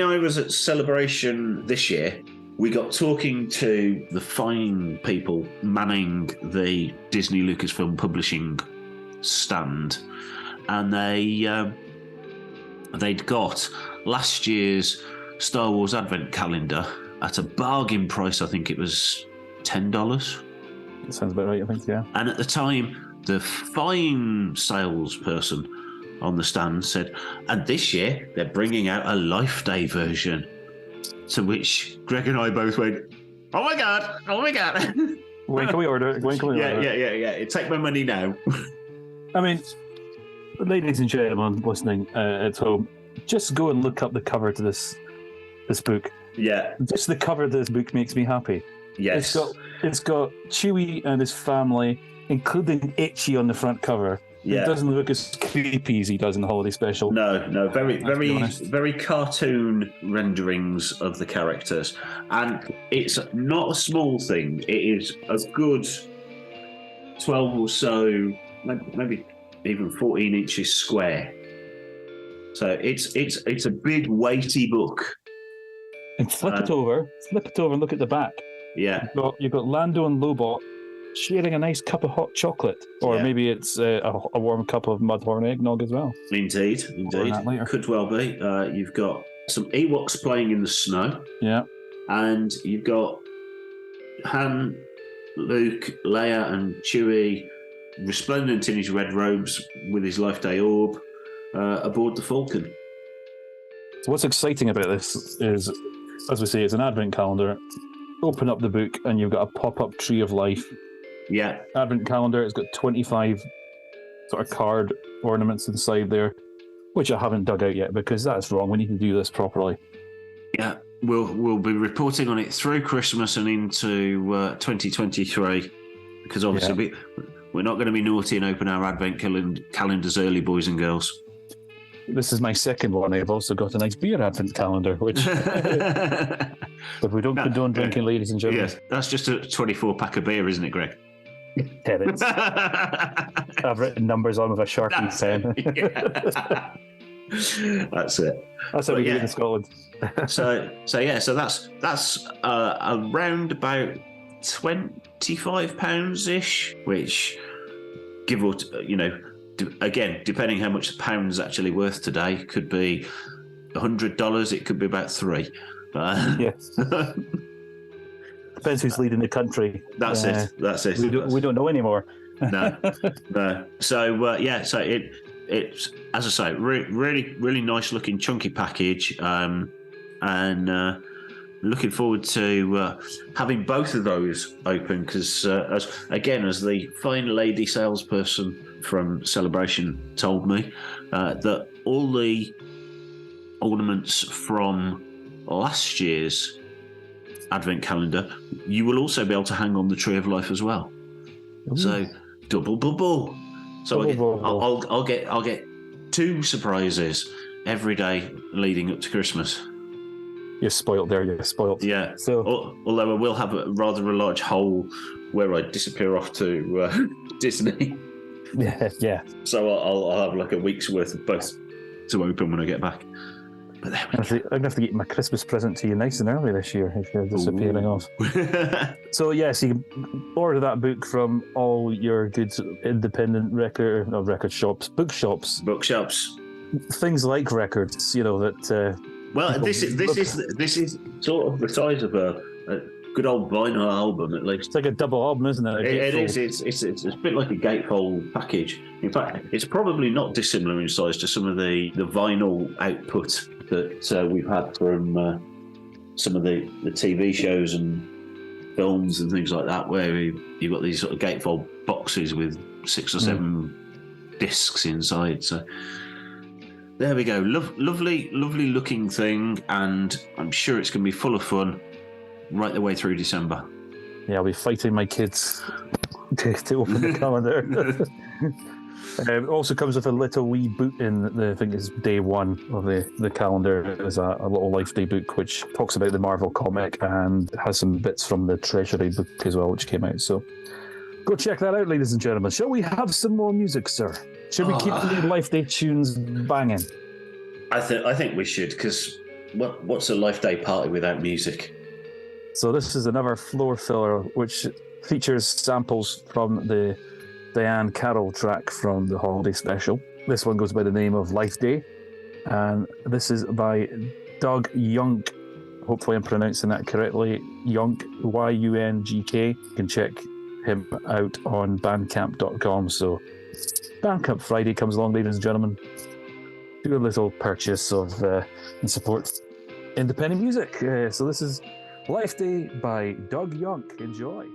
I was at Celebration this year, we got talking to the fine people manning the Disney Lucasfilm Publishing stand, and they'd got last year's Star Wars Advent calendar at a bargain price. I think it was $10. That sounds about right, I think, yeah. And at the time, the fine salesperson on the stand said, and this year they're bringing out a Life Day version. To which Greg and I both went, oh my god! When can we order it? Yeah. Take my money now. I mean, ladies and gentlemen listening at home, just go and look up the cover to this book. Yeah. Just the cover of this book makes me happy. Yes. It's got Chewie and his family, including Itchy on the front cover. Yeah. It doesn't look as creepy as he does in the holiday special. No, very cartoon renderings of the characters, and it's not a small thing. It is a good 12 or so, maybe even 14 inches square. So it's a big weighty book. And flip it over and look at the back. Yeah, you've got Lando and Lobot sharing a nice cup of hot chocolate, or maybe it's a warm cup of Mudhorn eggnog as well. Indeed. Could well be. You've got some Ewoks playing in the snow. Yeah. And you've got Han, Luke, Leia, and Chewie resplendent in his red robes with his Life Day orb aboard the Falcon. So what's exciting about this is, as we say, it's an advent calendar. Open up the book and you've got a pop-up tree of life. Yeah. Advent calendar. It's got 25 sort of card ornaments inside there. which I haven't dug out yet because that's wrong. We need to do this properly. Yeah, we'll be reporting on it through Christmas and into 2023, because obviously we're not going to be naughty and open our advent calendars early, boys and girls. This is my second one. I've also got a nice beer advent calendar, which but we don't condone drinking, ladies and gentlemen. Yes, that's just a 24-pack of beer, isn't it, Greg? Heavens. I've written numbers on with a Sharpie pen. That's it. That's how we do it in Scotland. so that's around about £25-ish, which give or again, depending how much the pound's actually worth today, could be $100. It could be about $3. Yes. Depends who's leading the country. That's it. We don't know anymore. No. So it's as I say, really nice looking chunky package, and looking forward to having both of those open, because as the fine lady salesperson from Celebration told me, that all the ornaments from last year's advent calendar you will also be able to hang on the Tree of Life as well. Ooh. So double bubble. So I'll get 2 surprises every day leading up to Christmas. You're spoiled there. You're spoiled. Yeah. So although I will have a large hole where I disappear off to Disney. Yeah. So I'll have like a week's worth of both to open when I get back. But there we go. I'm going to have to get my Christmas present to you nice and early this year if you're disappearing off. So yes, you can order that book from all your good independent bookshops. Things like records, that. Well, this is sort of the size of a good old vinyl album, at least. It's like a double album, isn't it? It is. It's a bit like a gatefold package. In fact, it's probably not dissimilar in size to some of the vinyl output that we've had from some of the TV shows and films and things like that, where you've got these sort of gatefold boxes with 6 or 7 discs inside. So there we go. Lovely looking thing, and I'm sure it's going to be full of fun right the way through December. Yeah, I'll be fighting my kids to open the calendar. It also comes with a little wee book in I think it's day 1 of the calendar. There's a little Life Day book which talks about the Marvel comic and has some bits from the Treasury book as well, which came out. So go check that out, ladies and gentlemen. Shall we have some more music, sir? Should we keep the Life Day tunes banging? I think we should, because what's a Life Day party without music? So this is another floor filler which features samples from the Diane Carroll track from the holiday special. This one goes by the name of Life Day, and this is by Doug Yungk. Hopefully I'm pronouncing that correctly. Yungk, Y-U-N-G-K. You can check him out on bandcamp.com. So Bandcamp Friday comes along, ladies and gentlemen. Do a little purchase of and support independent music. So this is Life Day by Doug Yungk. Enjoy.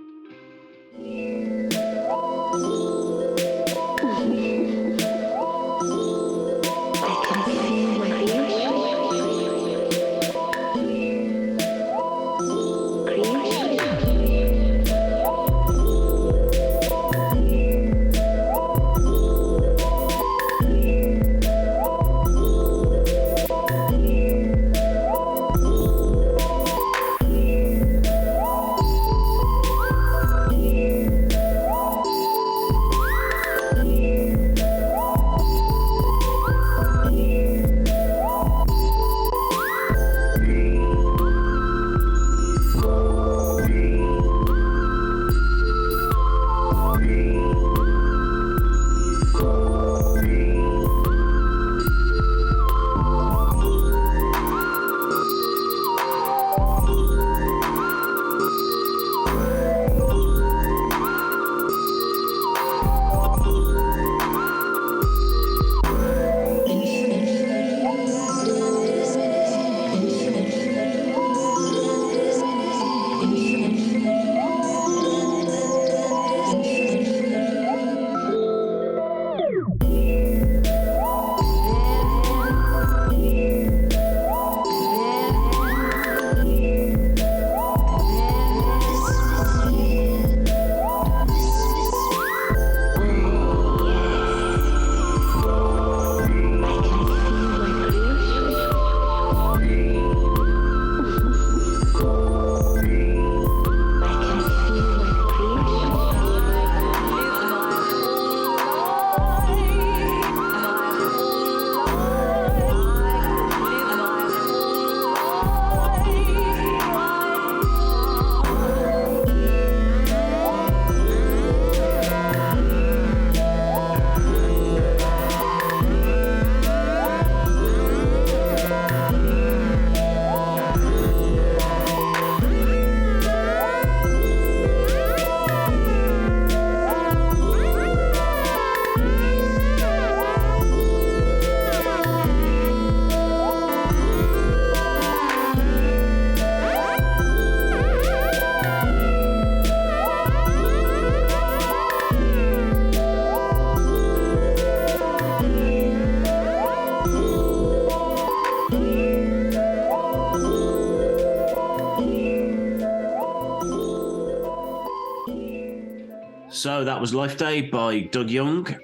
So that was Life Day by Doug Yungk.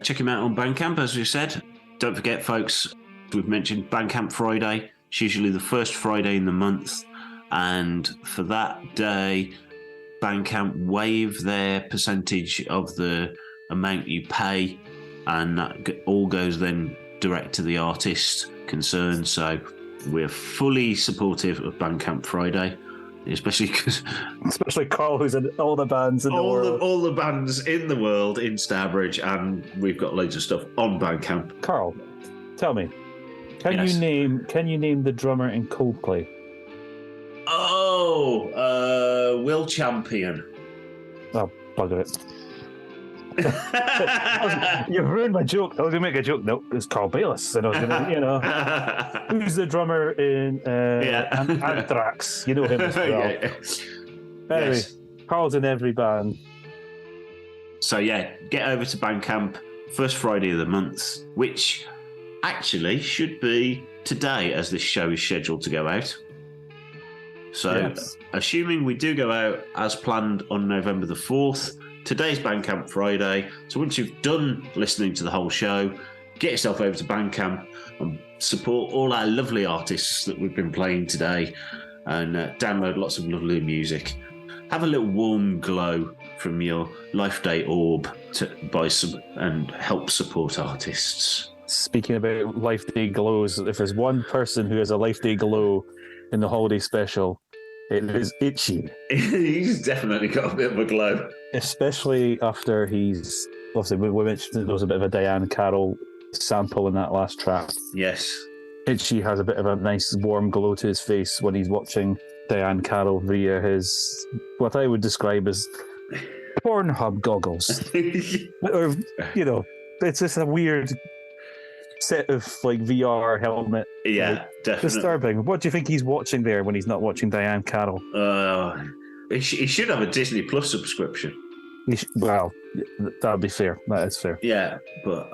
Check him out on Bandcamp, as we said. Don't forget, folks, we've mentioned Bandcamp Friday. It's usually the first Friday in the month. And for that day, Bandcamp waive their percentage of the amount you pay. And that all goes then direct to the artist concerned. So we're fully supportive of Bandcamp Friday. Especially Carl, who's in all the bands in the world. All the bands in the world in Stourbridge, and we've got loads of stuff on Bandcamp. Carl, tell me, can you name the drummer in Coldplay? Oh, Will Champion. Oh, bugger it. You've ruined my joke. I was going to make a joke. No, it's Carl Bayliss. And I was going to, who's the drummer in Anthrax? You know him as well. Yeah. Anyway, yes. Carl's in every band. So yeah, get over to Bandcamp, first Friday of the month, which actually should be today as this show is scheduled to go out. So yes. Assuming we do go out as planned on November the 4th, today's Bandcamp Friday. So once you've done listening to the whole show, get yourself over to Bandcamp and support all our lovely artists that we've been playing today, and download lots of lovely music. Have a little warm glow from your Life Day orb and help support artists. Speaking about Life Day glows, if there's one person who has a Life Day glow in the holiday special, it is Itchy. He's definitely got a bit of a glow. Especially after he's... Obviously, we mentioned there was a bit of a Diane Carroll sample in that last track. Yes. Itchy has a bit of a nice warm glow to his face when he's watching Diane Carroll via his... what I would describe as Pornhub goggles. Or, it's just a weird set of VR helmet. Yeah, definitely. Disturbing. What do you think he's watching there when he's not watching Diane Carroll? He should have a Disney Plus subscription. Well, that'd be fair. That is fair. Yeah, but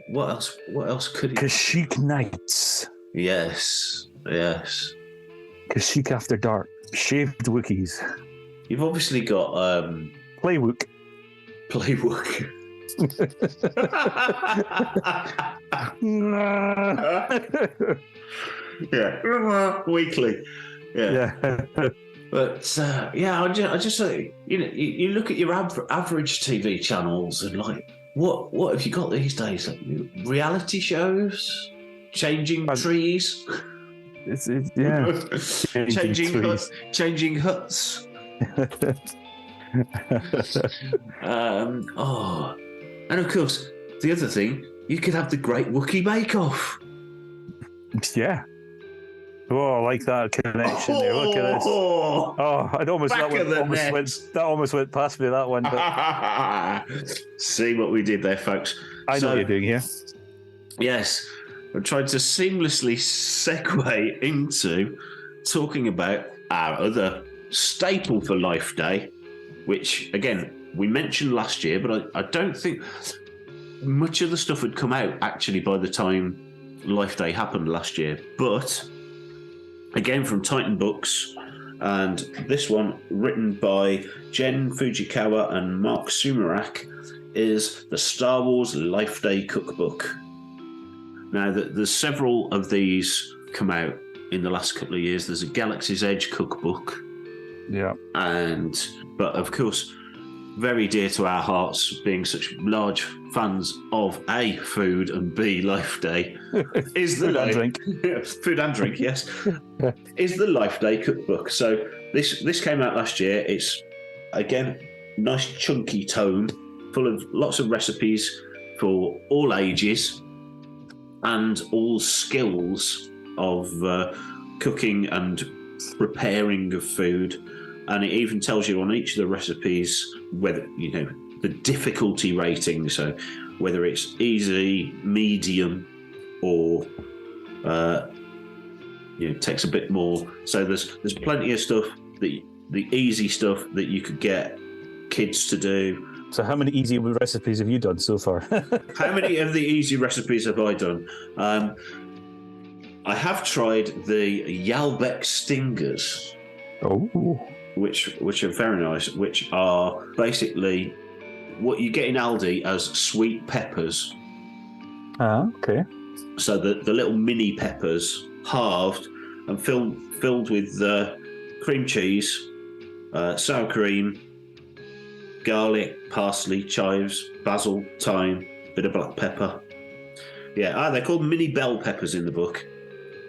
what else could he? Kashyyyk Nights. Yes. Kashyyyk After Dark. Shaved Wookiees. You've obviously got Playwook. Yeah, weekly. Yeah. But I just you look at your average TV channels and what have you got these days? Like, reality shows, changing trees. Changing huts. And of course, the other thing, you could have the Great Wookiee Bake Off. Yeah. Oh, I like that connection there. Look at this. Oh, that almost went past me, that one. But... See what we did there, folks. I know what you're doing here. Yes. I'm trying to seamlessly segue into talking about our other staple for Life Day, which, again, we mentioned last year, but I don't think much of the stuff had come out, actually, by the time Life Day happened last year. But... again, from Titan Books, and this one, written by Jen Fujikawa and Mark Sumerak, is the Star Wars Life Day Cookbook. Now, there's several of these come out in the last couple of years. There's a Galaxy's Edge cookbook. Yeah. But of course, very dear to our hearts, being such large fans of A, food, and B, Life Day, is the food and drink. Food and drink, yes, is the Life Day cookbook. So this came out last year. It's, again, nice chunky tome full of lots of recipes for all ages and all skills of cooking and preparing of food. And it even tells you on each of the recipes whether, the difficulty rating. So whether it's easy, medium, or, takes a bit more. So there's plenty of stuff, the easy stuff that you could get kids to do. So how many easy recipes have you done so far? How many of the easy recipes have I done? I have tried the Yalbeck Stingers. Oh. Which are very nice, which are basically what you get in Aldi as sweet peppers. Ah, okay. So the little mini peppers, halved and filled with cream cheese, sour cream, garlic, parsley, chives, basil, thyme, bit of black pepper. Yeah, they're called mini bell peppers in the book.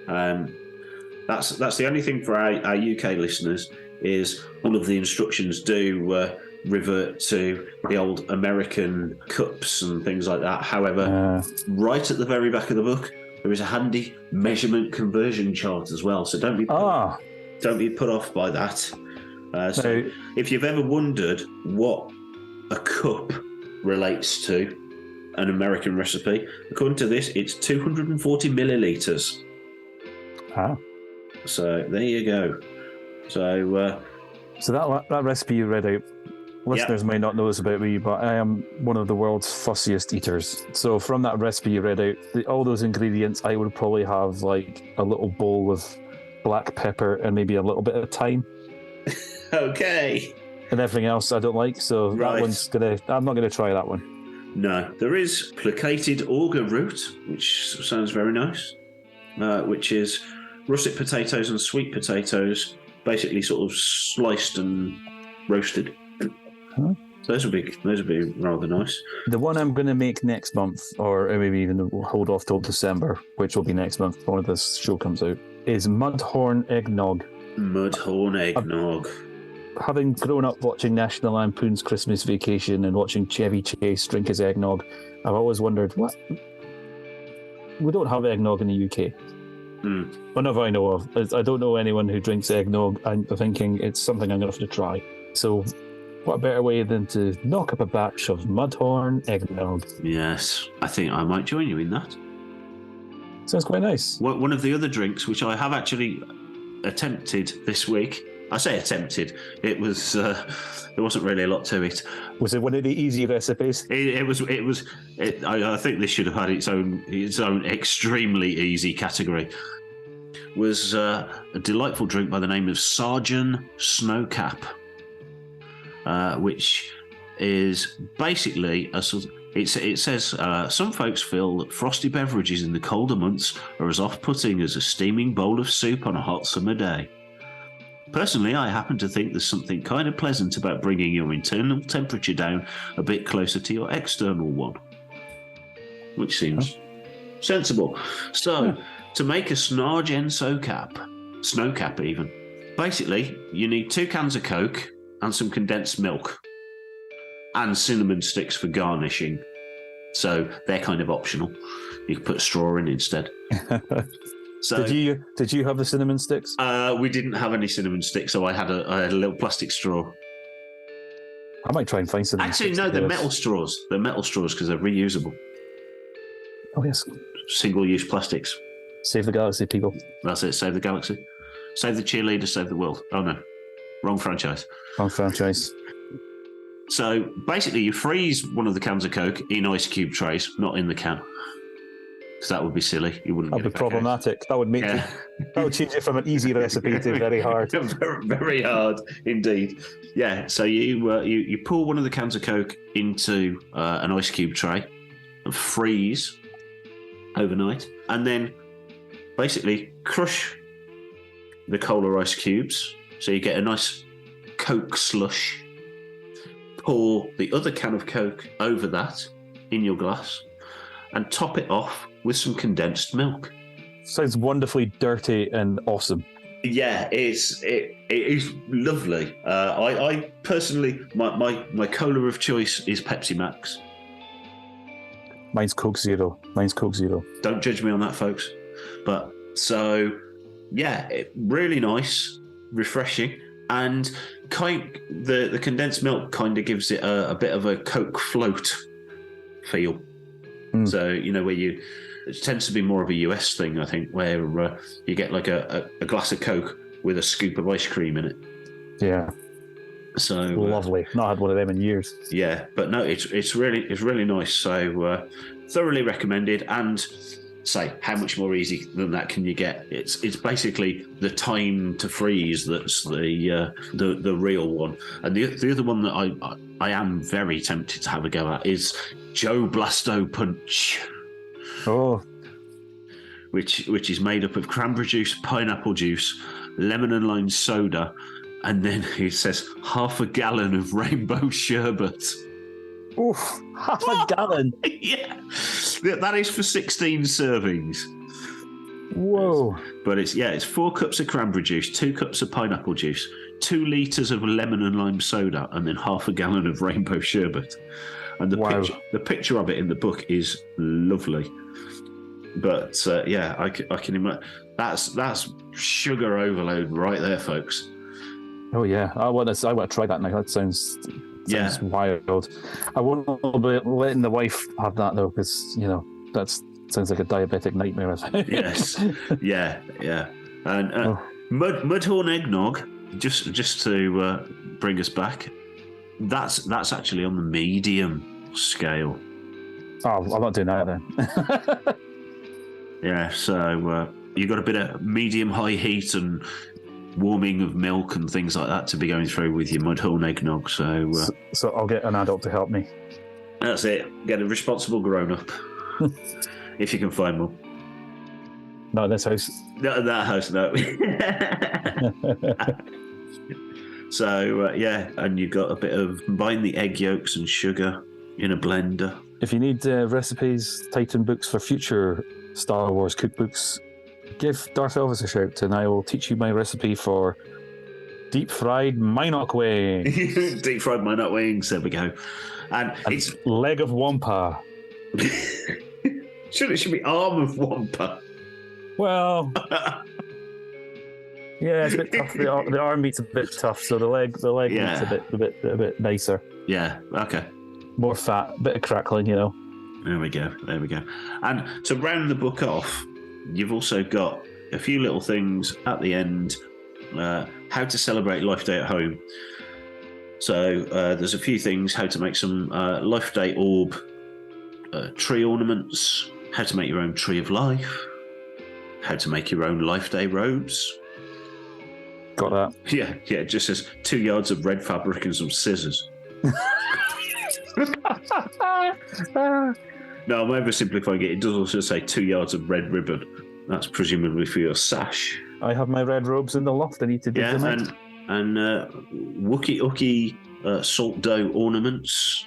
That's the only thing for our UK listeners is all of the instructions do revert to the old American cups and things like that. However, right at the very back of the book, there is a handy measurement conversion chart as well. So don't be put off by that. So if you've ever wondered what a cup relates to an American recipe, according to this, it's 240 millilitres. Ah. So there you go. So that recipe you read out, listeners may not know this about me, but I am one of the world's fussiest eaters. So from that recipe you read out, all those ingredients, I would probably have like a little bowl with black pepper and maybe a little bit of thyme. Okay. And everything else I don't like, so that one's I'm not gonna try that one. No, there is placated auger root, which sounds very nice, which is russet potatoes and sweet potatoes, basically sort of sliced and roasted. Huh? So those would be rather nice. The one I'm going to make next month, or maybe even hold off till December, which will be next month before this show comes out, is Mudhorn Eggnog. Mudhorn Eggnog. Having grown up watching National Lampoon's Christmas Vacation and watching Chevy Chase drink his eggnog, I've always wondered, what? We don't have eggnog in the UK. Whenever I know of. I don't know anyone who drinks eggnog. I'm thinking it's something I'm going to have to try. So what better way than to knock up a batch of Mudhorn Eggnog? Yes, I think I might join you in that. Sounds quite nice. One of the other drinks, which I have actually attempted this week, I say attempted, it was there wasn't really a lot to it. Was it one of the easy recipes? I think this should have had its own extremely easy category. Was a delightful drink by the name of Sergeant Snowcap, which is basically a sort of, it says some folks feel that frosty beverages in the colder months are as off-putting as a steaming bowl of soup on a hot summer day. Personally, I happen to think there's something kind of pleasant about bringing your internal temperature down a bit closer to your external one, which seems sensible. So, to make a Snargen Snowcap even, basically, you need 2 cans of Coke and some condensed milk and cinnamon sticks for garnishing. So, they're kind of optional. You can put a straw in instead. So, did you have the cinnamon sticks? We didn't have any cinnamon sticks, so I had a little plastic straw. I might try and find cinnamon sticks. Actually, no, they're metal straws. They're metal straws because they're reusable. Oh, yes. Single-use plastics. Save the galaxy, people. That's it, save the galaxy. Save the cheerleaders, save the world. Oh, no. Wrong franchise. Wrong franchise. So, basically, you freeze one of the cans of Coke in ice cube trays, not in the can. Because that would be silly. You wouldn't. That'd be problematic. That would make that would change it from an easy recipe to very hard. Very hard indeed. Yeah. So you pour one of the cans of Coke into an ice cube tray and freeze overnight, and then basically crush the cola ice cubes, so you get a nice Coke slush. Pour the other can of Coke over that in your glass, and top it off with some condensed milk. Sounds wonderfully dirty and awesome. Yeah, it is lovely. I personally, my cola of choice is Pepsi Max. Mine's Coke Zero. Don't judge me on that, folks. But so, yeah, really nice, refreshing, and the condensed milk kind of gives it a bit of a Coke float feel. So, where it tends to be more of a US thing, I think, where you get like a glass of Coke with a scoop of ice cream in it. Yeah. So lovely. Not had one of them in years. Yeah, but no, it's really nice. So thoroughly recommended. And say, how much more easy than that can you get? It's basically the time to freeze that's the real one. And the other one that I am very tempted to have a go at is Joh Blastoh Punch. Oh. Which is made up of cranberry juice, pineapple juice, lemon and lime soda, and then it says half a gallon of rainbow sherbet. Oof, half a gallon? Yeah. That is for 16 servings. Whoa. But it's 4 cups of cranberry juice, 2 cups of pineapple juice, 2 litres of lemon and lime soda, and then half a gallon of rainbow sherbet. And the picture of it in the book is lovely. But I can imagine that's sugar overload right there, folks. Oh yeah, I want to try that now. That sounds wild. I won't be letting the wife have that though, because that sounds like a diabetic nightmare. Yes, yeah. And Mudhorn eggnog, just to bring us back. That's actually on the medium scale. Oh, I'm not doing that then. Yeah, so you got a bit of medium-high heat and warming of milk and things like that to be going through with your Mudhorn eggnog. So I'll get an adult to help me. That's it. Get a responsible grown-up, if you can find one. Not in this house. Not in that house, no. So and you've got a bit of combine the egg yolks and sugar in a blender. If you need recipes, Titan books for future Star Wars cookbooks, give Darth Elvis a shout and I will teach you my recipe for deep-fried Minnock wings. Deep-fried Minnock wings, there we go. And it's leg of wampa. It should be arm of wampa. Well, yeah, it's a bit tough. The arm meat's a bit tough, so the leg meat's a bit nicer. Yeah, okay. More fat, bit of crackling, There we go. And to round the book off, you've also got a few little things at the end. How to celebrate Life Day at home. So there's a few things. How to make some Life Day orb tree ornaments. How to make your own tree of life. How to make your own Life Day robes. Got that. Yeah, it just says 2 yards of red fabric and some scissors. No, I'm oversimplifying it. It does also say 2 yards of red ribbon. That's presumably for your sash. I have my red robes in the loft. I need to do them. And Wookiee salt dough ornaments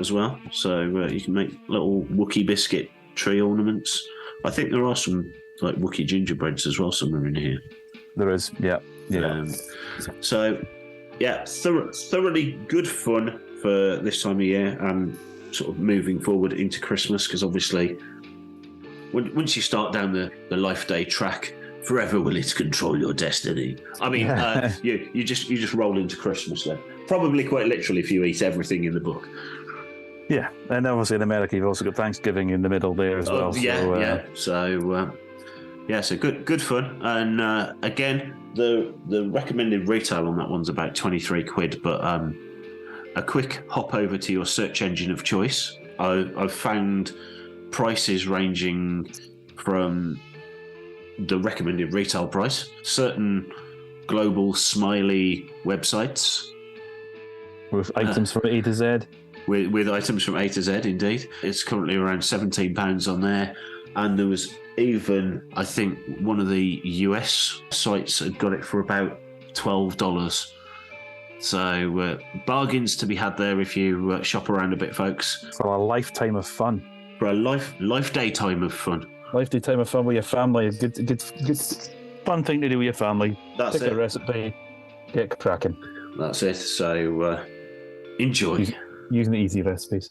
as well. So you can make little Wookiee biscuit tree ornaments. I think there are some like Wookiee gingerbreads as well somewhere in here. There is, yeah. Thoroughly good fun for this time of year and sort of moving forward into Christmas, because obviously once you start down the Life Day track, forever will it control your destiny. I mean, you just roll into Christmas then. Probably quite literally if you eat everything in the book. Yeah, and obviously in America you've also got Thanksgiving in the middle there as well. So good fun. And again, the recommended retail on that one's about 23 quid, but a quick hop over to your search engine of choice. I've found prices ranging from the recommended retail price, certain global smiley websites. With items from A to Z. With items from A to Z, indeed. It's currently around £17 on there. And there was even, I think, one of the US sites had got it for about $12. So bargains to be had there if you shop around a bit, folks. For a lifetime of fun. For a life day time of fun. Life day time of fun with your family. Good fun thing to do with your family. That's Pick it. a recipe, get cracking. That's it. So enjoy. Using the easy recipes.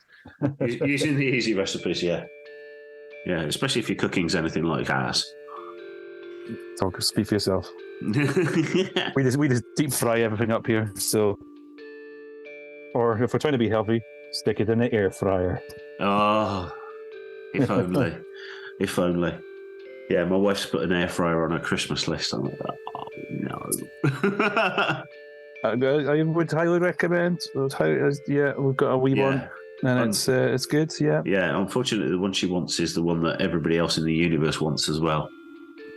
Using the easy recipes, yeah. Yeah, especially if your cooking's anything like ours. Talk, speak for yourself. we just deep fry everything up here. So, or if we're trying to be healthy, stick it in the air fryer. Oh, if only, if only. Yeah, my wife's put an air fryer on her Christmas list. I'm like, oh no. I would highly recommend. We've got a wee one. And it's good, yeah. Yeah, unfortunately, the one she wants is the one that everybody else in the universe wants as well.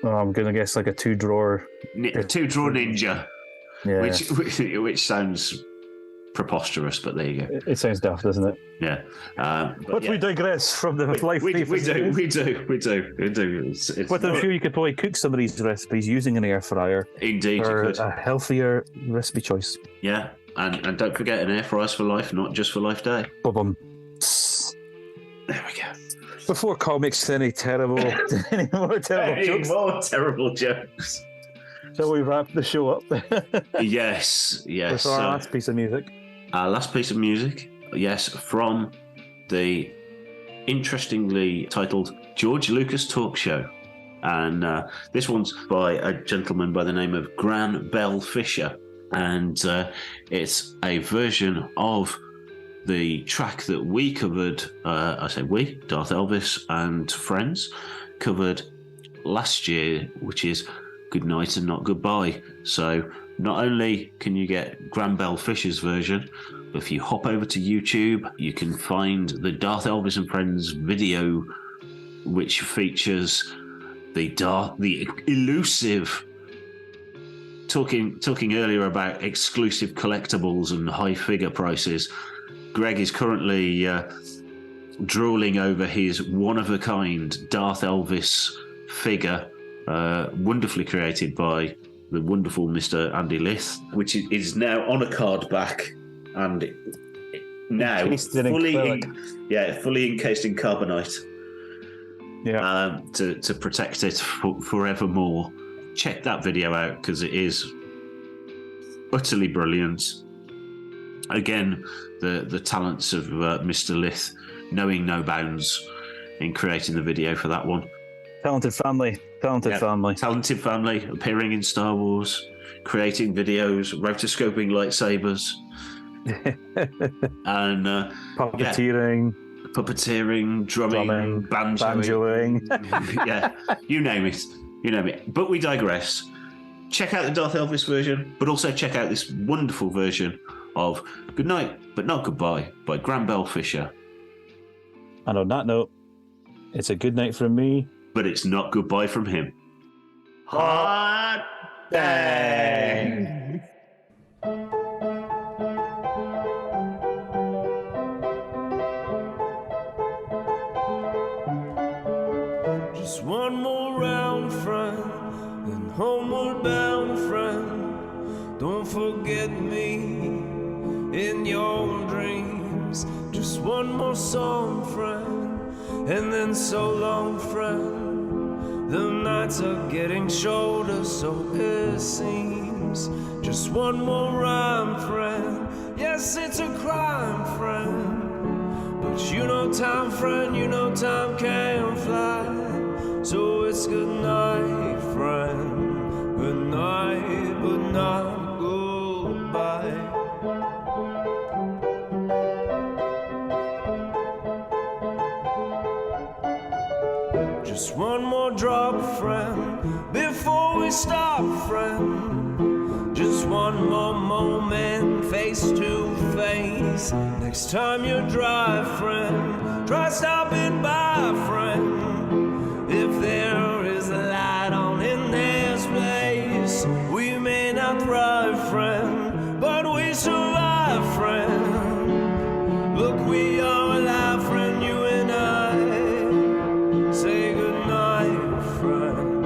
Oh, I'm going to guess like a two-drawer ninja, yeah. which sounds preposterous, but there you go. It sounds daft, doesn't it? Yeah. But we digress from the life. We do. But I'm sure you could probably cook some of these recipes using an air fryer. Indeed, or you could. A healthier recipe choice. Yeah, and don't forget an air fryer's for life, not just for Life Day. Boom. There we go. Before comics, any more terrible jokes? Shall we wrap the show up? Yes. With our last piece of music. Our last piece of music, yes, from the interestingly titled George Lucas Talk Show. And this one's by a gentleman by the name of Gran Fisher. And it's a version of the track that we covered, I say we, Darth Elvis and friends, covered last year, which is Good Night and Not Goodbye. So not only can you get Gran Fisher's version, but if you hop over to YouTube, you can find the Darth Elvis and Friends video, which features the elusive, talking earlier about exclusive collectibles and high figure prices. Greg is currently drooling over his one-of-a-kind Darth Elvis figure, wonderfully created by the wonderful Mr. Andy Lith, which is now on a card back and now fully encased in carbonite. Yeah, to protect it forevermore. Check that video out because it is utterly brilliant. Again, the talents of Mr. Lith knowing no bounds in creating the video for that one. Talented family appearing in Star Wars, creating videos, rotoscoping lightsabers, and puppeteering, drumming, banjoing. Yeah, you name it. But we digress. Check out the Darth Elvis version, but also check out this wonderful version of Good Night But Not Goodbye by Gran Fisher. And on that note, it's a good night from me, but it's not goodbye from him. Hot dang! Just one more round, friend, and homeward bound, friend. Don't forget me in your dreams. Just one more song, friend, and then so long, friend. The nights are getting shorter, so it seems. Just one more rhyme, friend. Yes, it's a crime, friend, but you know time, friend, you know time can't fly. So it's good night, friend. Good night, but not goodbye. Just one more drop, friend, before we stop, friend. Just one more moment, face to face. Next time you drive, friend, try stopping by, friend. If there is a light on in this place, we may not thrive, friend, but we survive, friend. Look, we are alive, friend, you and I. Say good night, friend.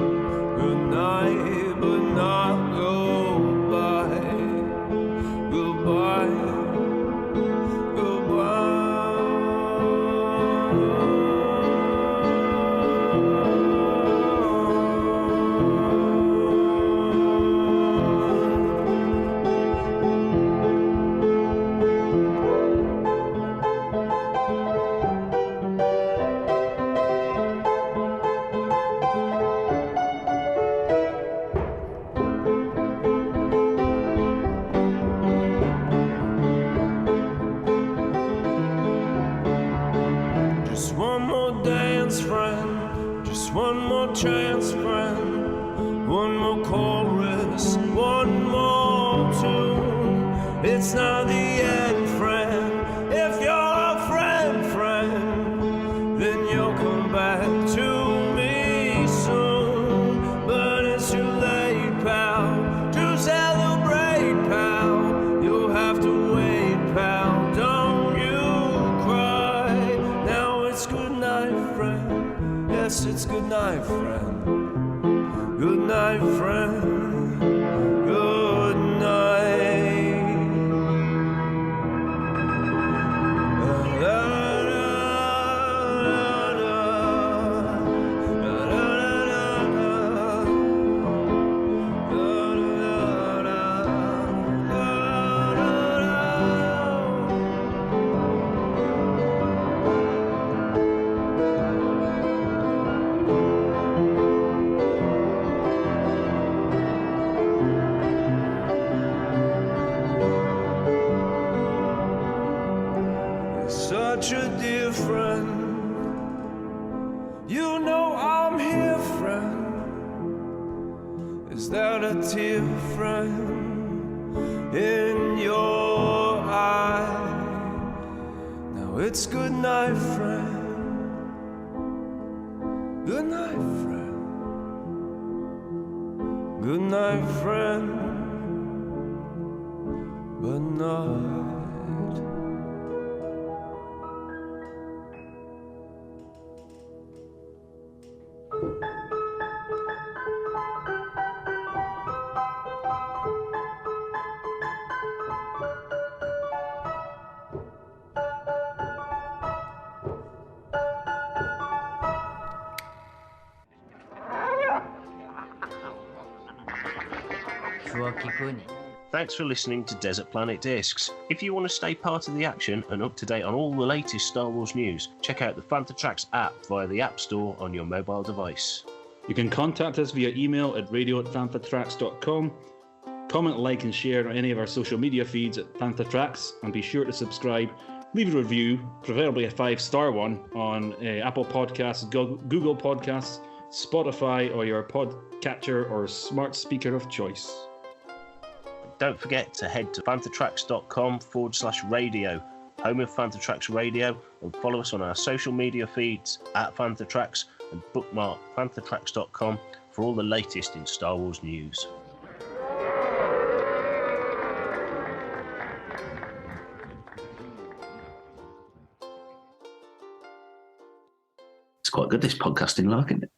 Good night, but not goodbye. Goodbye. Just one more dance, friend. Just one more chance, friend. One more chorus, one more tune. It's not the end, friend. If you're a friend. Yes, it's good night, friend. Good night, friend. Good night. Such a dear friend. You know I'm here, friend. Is that a tear, friend, in your eye? Now it's good night, friend. Good night, friend. Good night, friend. Good night. Thanks for listening to Desert Planet Discs. If you want to stay part of the action and up to date on all the latest Star Wars news, check out the Fantha Tracks app via the App Store on your mobile device. You can contact us via email at radio@fanthatracks.com. Comment, like and share on any of our social media feeds at Fantha Tracks, and be sure to subscribe, leave a review, preferably a 5-star one, on Apple Podcasts, Google Podcasts, Spotify, or your podcatcher or smart speaker of choice. Don't forget to head to fanthatracks.com/radio, home of Fantha Tracks Radio, and follow us on our social media feeds at Fantha Tracks, and bookmark fanthatracks.com for all the latest in Star Wars news. It's quite good, this podcasting, like, isn't it?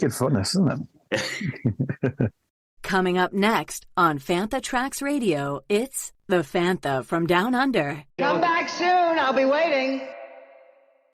Good funness, isn't it? Coming up next on Fantha Tracks Radio, it's The Fantha from Down Under. Come back soon. I'll be waiting.